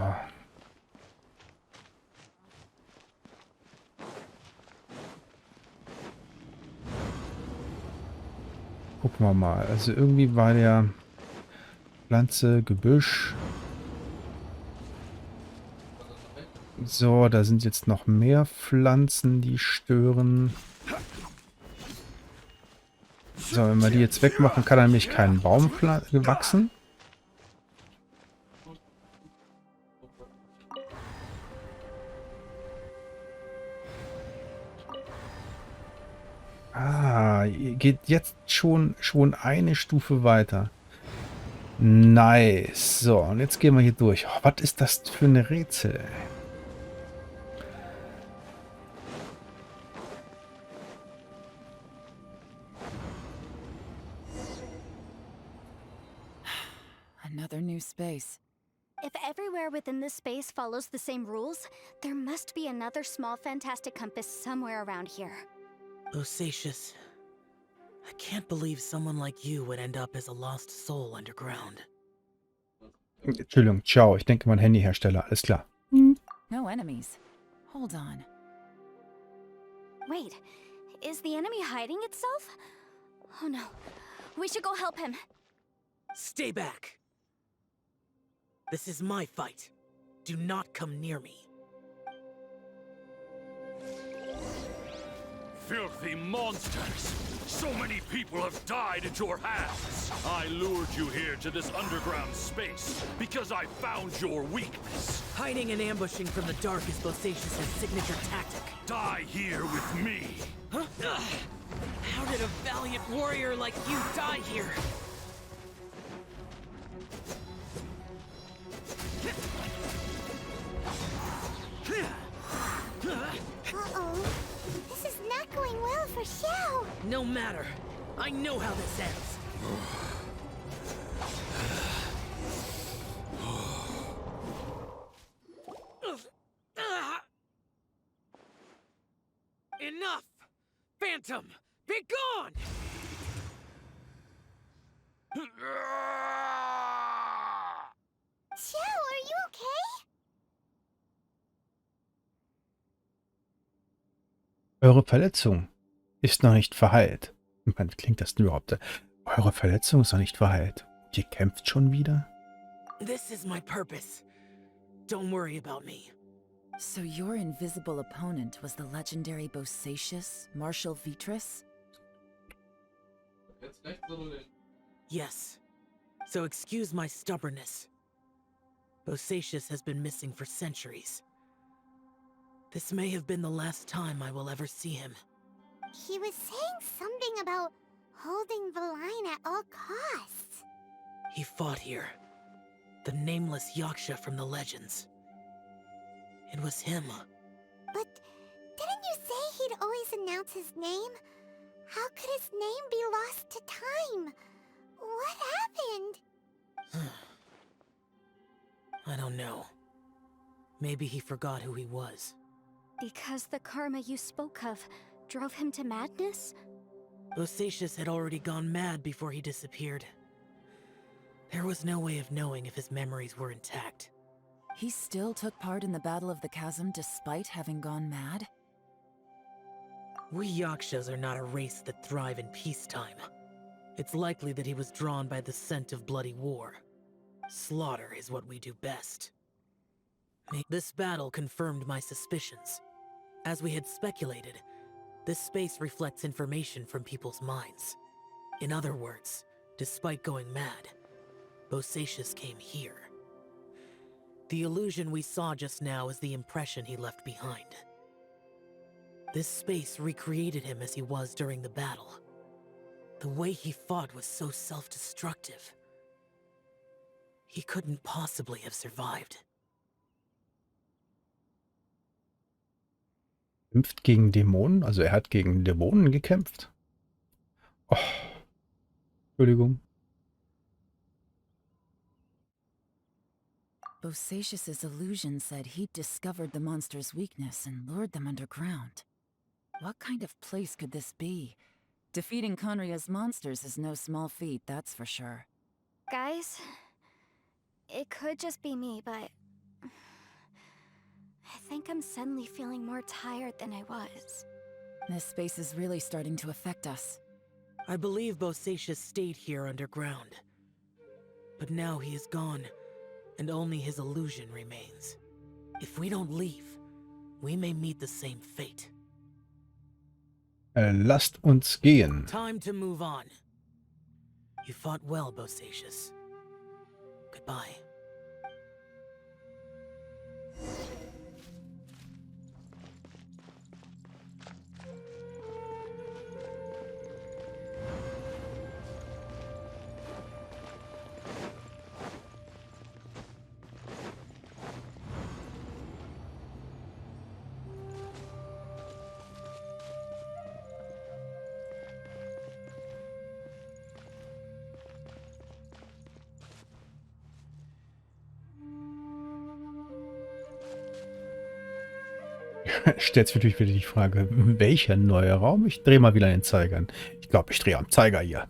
Gucken wir mal. Also irgendwie war der Pflanze, Gebüsch. So, da sind jetzt noch mehr Pflanzen, die stören. So, wenn wir die jetzt wegmachen, kann nämlich kein Baum wachsen. Ah, geht jetzt schon eine Stufe weiter. Nice. So, und jetzt gehen wir hier durch. Oh, was ist das für eine Rätsel? Another new space. If everywhere within this space follows the same rules, there must be another small fantastic compass somewhere around here. Bosacious. I can't believe someone like you would end up as a lost soul underground. Entschuldigung, ciao. Ich denke, mein Handyhersteller. Alles klar. No enemies. Hold on. Wait, is the enemy hiding itself? Oh no, we should go help him. Stay back. This is my fight. Do not come near me. Filthy monsters! So many people have died at your hands! I lured you here to this underground space because I found your weakness. Hiding and ambushing from the dark is Bosacious's signature tactic. Die here with me! Huh? How did a valiant warrior like you die here? Uh-oh. This is not going well for Xiao. No matter. I know how this ends. Enough! Phantom, be gone! Joe, are you okay? Eure Verletzung ist noch nicht verheilt. Man klingt das denn überhaupt? Eure Verletzung ist noch nicht verheilt. Ihr kämpft schon wieder? This is my purpose. Don't worry about me. So your invisible opponent was the legendary Bosacius, Marshal Vitris? Yes. So excuse my stubbornness. Bosacius has been missing for centuries. This may have been the last time I will ever see him. He was saying something about holding the line at all costs. He fought here. The nameless Yaksha from the legends. It was him. But didn't you say he'd always announce his name? How could his name be lost to time? What happened? I don't know. Maybe he forgot who he was. Because the karma you spoke of drove him to madness? Bosacius had already gone mad before he disappeared. There was no way of knowing if his memories were intact. He still took part in the Battle of the Chasm despite having gone mad? We Yakshas are not a race that thrive in peacetime. It's likely that he was drawn by the scent of bloody war. Slaughter is what we do best. This battle confirmed my suspicions. As we had speculated, this space reflects information from people's minds. In other words, despite going mad, Bosacius came here. The illusion we saw just now is the impression he left behind. This space recreated him as he was during the battle. The way he fought was so self-destructive. He couldn't possibly have survived. Kämpft gegen Dämonen? Also er hat gegen Dämonen gekämpft? Oh, Entschuldigung. Bosacius's illusion said he'd discovered the monster's weakness and lured them underground. What kind of place could this be? Defeating Conria's monsters is no small feat, that's for sure. Guys, it could just be me, but I think I'm suddenly feeling more tired than I was. This space is really starting to affect us. I believe Bosacius stayed here underground. But now he is gone, and only his illusion remains. If we don't leave, we may meet the same fate. Lasst uns gehen. Time to move on. You fought well, Bosacius. Goodbye. Stellt sich natürlich wieder die Frage, welcher neue Raum? Ich drehe mal wieder den Zeiger an. Ich glaube, ich drehe am Zeiger hier.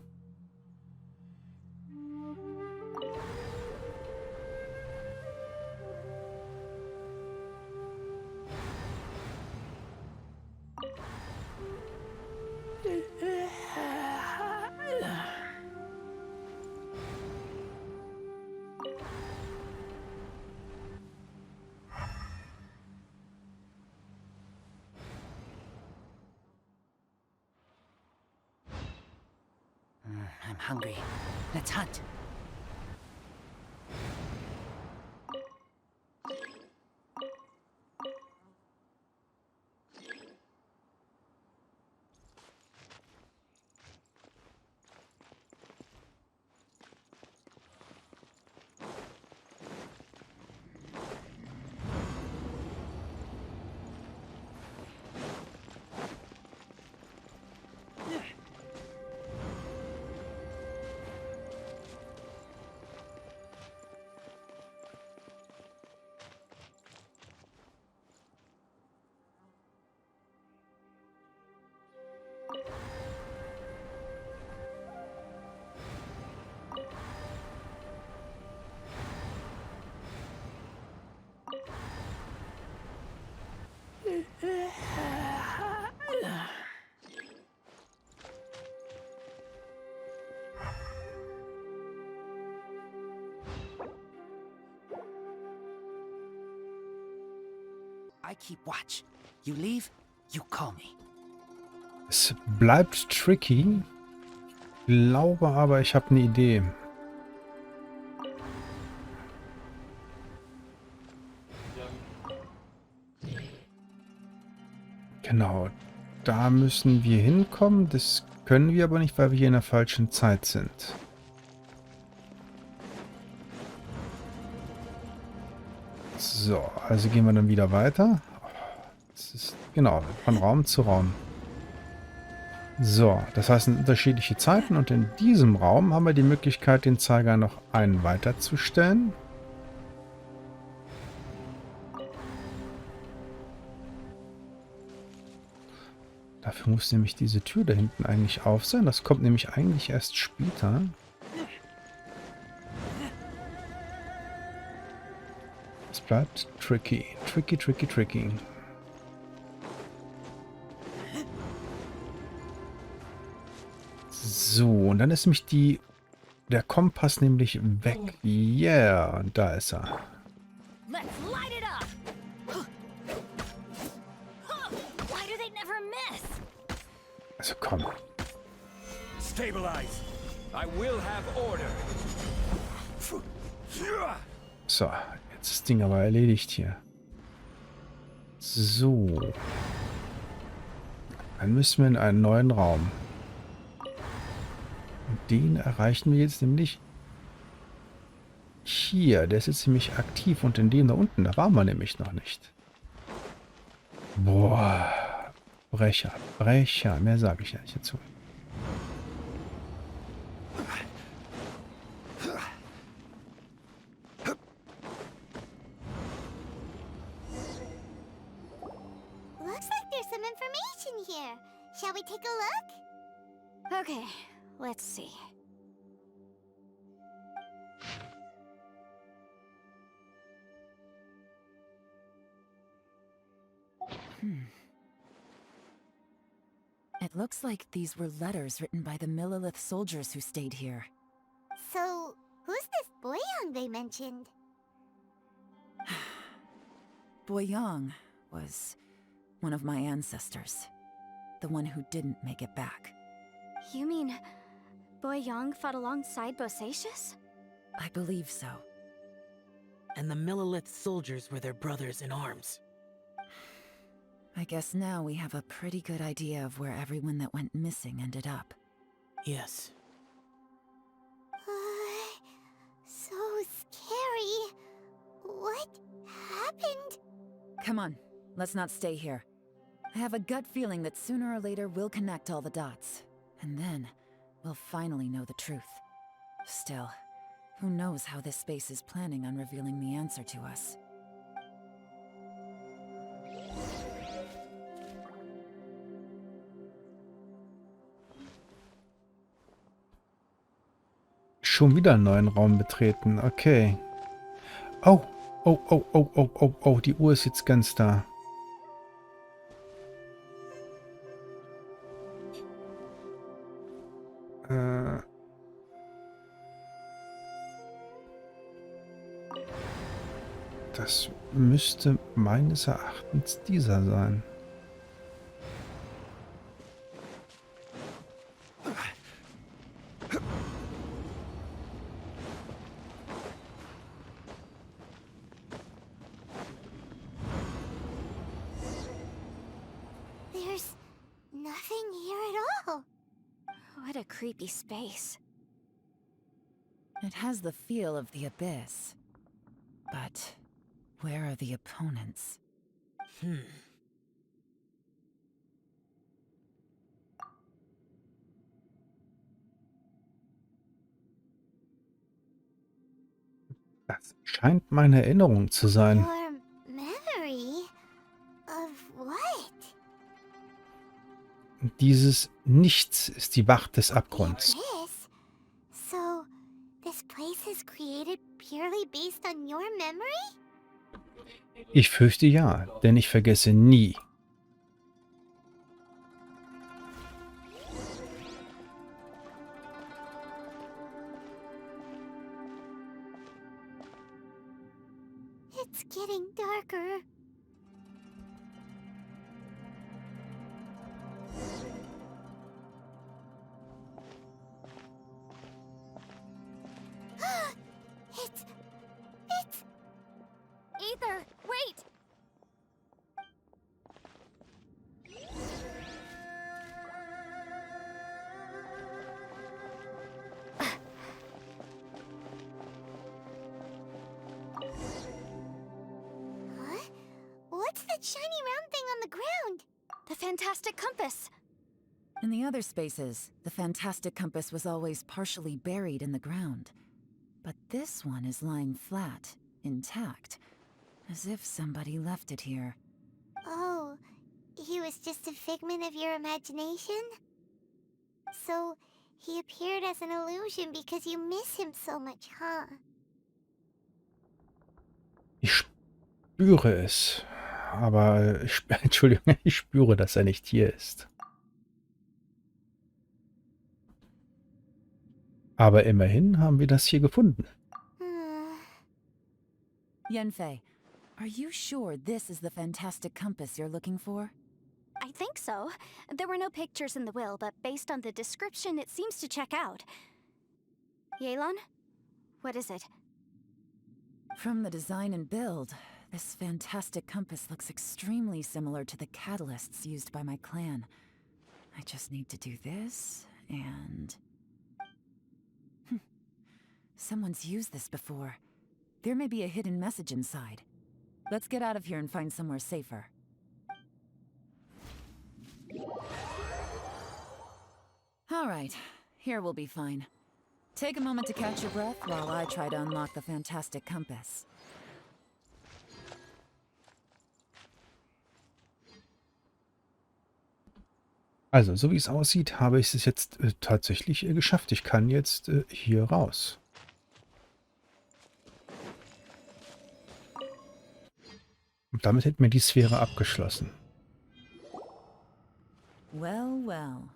I'm hungry. Let's hunt. I keep watch. You leave, you call me. Es bleibt tricky. Ich glaube aber, ich habe eine Idee. Genau. Da müssen wir hinkommen. Das können wir aber nicht, weil wir hier in der falschen Zeit sind. So, also gehen wir dann wieder weiter. Das ist, genau, von Raum zu Raum. So, das heißt, sind unterschiedliche Zeiten und in diesem Raum haben wir die Möglichkeit, den Zeiger noch einen weiterzustellen. Dafür muss nämlich diese Tür da hinten eigentlich auf sein. Das kommt nämlich eigentlich erst später. Es bleibt tricky. Tricky, tricky, tricky. So, und dann ist nämlich der Kompass nämlich weg. Yeah, und da ist er. Let's light it up. Why do they never miss? Also komm. Stabilize. I will have order. So, jetzt ist das Ding aber erledigt hier. So. Dann müssen wir in einen neuen Raum. Und den erreichen wir jetzt nämlich hier. Der ist jetzt nämlich aktiv und in dem da unten, da waren wir nämlich noch nicht. Boah. Brecher, Brecher. Mehr sage ich ja nicht dazu. Looks like there's some information here. Shall we take a look? Okay, let's see. It looks like these were letters written by the Millilith soldiers who stayed here. So, who's this Boyang they mentioned? Boyang was one of my ancestors. The one who didn't make it back. You mean Boyang fought alongside Bosacius? I believe so. And the Millilith soldiers were their brothers in arms. I guess now we have a pretty good idea of where everyone that went missing ended up. Yes. So scary. What happened? Come on, let's not stay here. I have a gut feeling that sooner or later we'll connect all the dots. And then, we'll finally know the truth. Still, who knows how this space is planning on revealing the answer to us. Schon wieder einen neuen Raum betreten. Okay. Oh, oh, oh, oh, oh, oh, oh. Die Uhr ist jetzt ganz da. Das müsste meines Erachtens dieser sein. There's nothing here at all. What a creepy space. It has the feel of the abyss. But where are the opponents? Das scheint meine Erinnerung zu sein. Your memory of what? Dieses Nichts ist die Wacht des Abgrunds. Abyss? So, this place is created purely based on your memory? Ich fürchte ja, denn ich vergesse nie. It's getting darker. shiny round thing on the ground? The fantastic compass. In the other spaces, the fantastic compass was always partially buried in the ground. But this one is lying flat, intact, as if somebody left it here. Oh, he was just a figment of your imagination? So, he appeared as an illusion because you miss him so much, huh? Ich spüre es. Aber, Entschuldigung, ich spüre, dass er nicht hier ist. Aber immerhin haben wir das hier gefunden. Yanfei, are you sure this is the fantastic compass you're looking for? I think so. There were no pictures in the will, but based on the description, it seems to check out. Yelan? What is it? From the design and build, this fantastic compass looks extremely similar to the catalysts used by my clan. I just need to do this, and... Someone's used this before. There may be a hidden message inside. Let's get out of here and find somewhere safer. All right, here we'll be fine. Take a moment to catch your breath while I try to unlock the fantastic compass. Also, so wie es aussieht, habe ich es jetzt tatsächlich geschafft. Ich kann jetzt hier raus. Und damit hätten wir die Sphäre abgeschlossen. Well, well.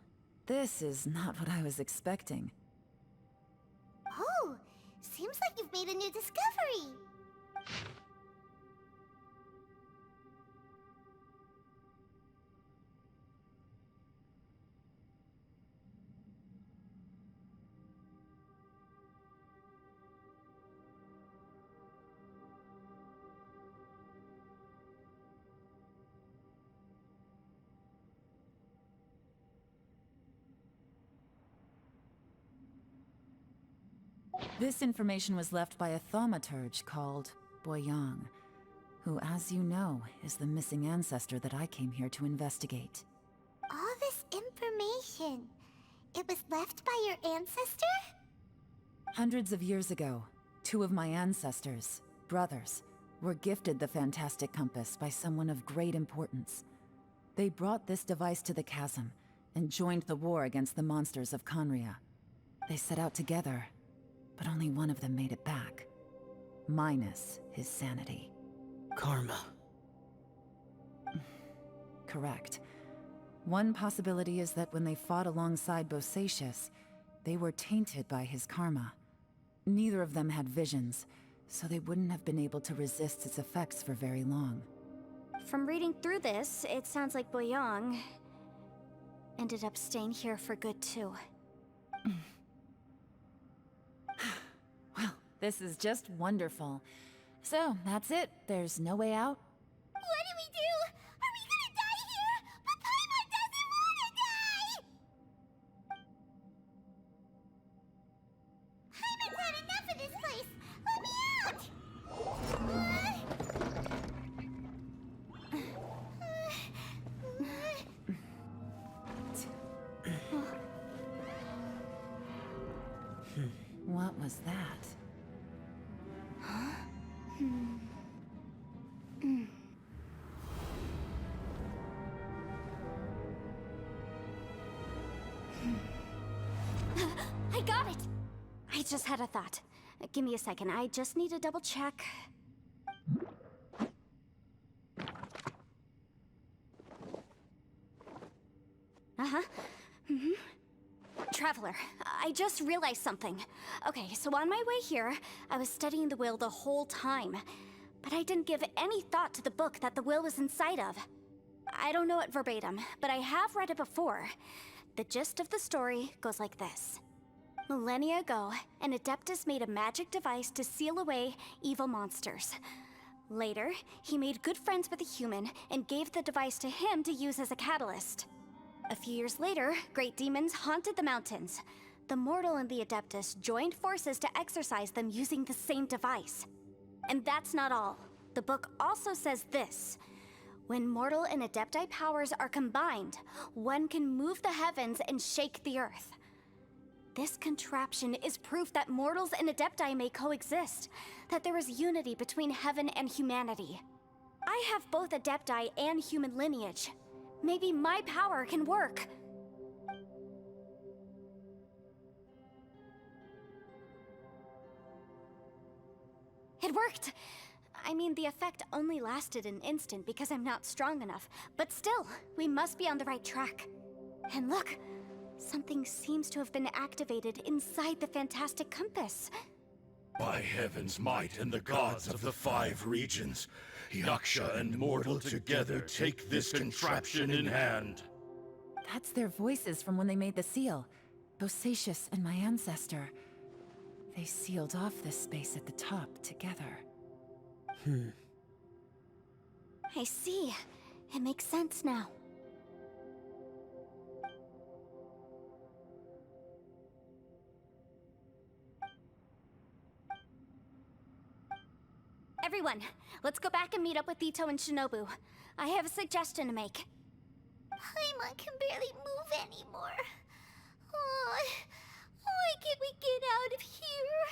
This is not what I was expecting. Oh, seems like you've made a new discovery. This information was left by a thaumaturge called Boyang, who, as you know, is the missing ancestor that I came here to investigate. All this information, it was left by your ancestor? Hundreds of years ago, two of my ancestors, brothers, were gifted the fantastic compass by someone of great importance. They brought this device to the chasm and joined the war against the monsters of Conria. They set out together, but only one of them made it back. Minus his sanity. Karma. Correct. One possibility is that when they fought alongside Bosacius, they were tainted by his karma. Neither of them had visions, so they wouldn't have been able to resist its effects for very long. From reading through this, it sounds like Boyang ended up staying here for good too. Well, this is just wonderful. So, that's it. There's no way out? What do we do? Are we gonna die here? But Paimon doesn't wanna die! Paimon's had enough of this place! Let me out! What was that? I got it! I just had a thought. Give me a second, I just need to double check. Traveler, I just realized something. Okay, so on my way here, I was studying the will the whole time. But I didn't give any thought to the book that the will was inside of. I don't know it verbatim, but I have read it before. The gist of the story goes like this. Millennia ago, an Adeptus made a magic device to seal away evil monsters. Later, he made good friends with a human and gave the device to him to use as a catalyst. A few years later, great demons haunted the mountains. The mortal and the Adeptus joined forces to exorcise them using the same device. And that's not all. The book also says this. When mortal and adepti powers are combined, one can move the heavens and shake the earth. This contraption is proof that mortals and adepti may coexist, that there is unity between heaven and humanity. I have both adepti and human lineage. Maybe my power can work. It worked! I mean, the effect only lasted an instant because I'm not strong enough, but still, we must be on the right track. And look, something seems to have been activated inside the fantastic compass. By heaven's might and the gods of the 5 regions, Yaksha and mortal together take this contraption in hand. That's their voices from when they made the seal. Bosacius and my ancestor. They sealed off this space at the top together. I see. It makes sense now. Everyone, let's go back and meet up with Ito and Shinobu. I have a suggestion to make. Paimon can barely move anymore. Oh, why can't we get out of here?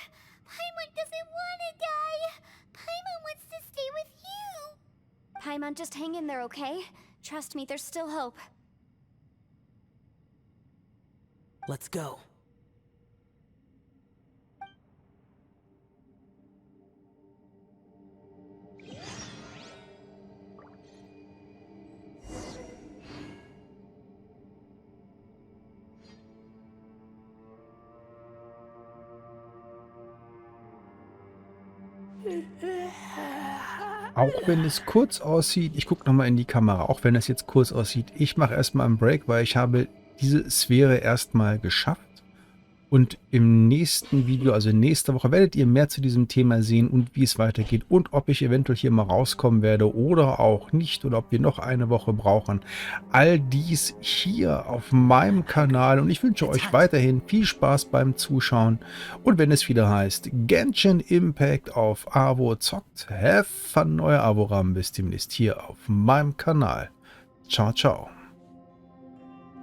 Paimon doesn't want to die. Paimon wants to stay with you. Paimon, just hang in there, okay? Trust me, there's still hope. Let's go. Auch wenn es kurz aussieht, ich gucke nochmal in die Kamera, auch wenn es jetzt kurz aussieht, ich mache erstmal einen Break, weil ich habe diese Sphäre erstmal geschafft. Und im nächsten Video, also nächste Woche, werdet ihr mehr zu diesem Thema sehen und wie es weitergeht und ob ich eventuell hier mal rauskommen werde oder auch nicht oder ob wir noch eine Woche brauchen. All dies hier auf meinem Kanal und ich wünsche euch weiterhin viel Spaß beim Zuschauen. Und wenn es wieder heißt Genshin Impact auf Avo zockt, have fun, euer Avoram, bis demnächst hier auf meinem Kanal. Ciao, ciao.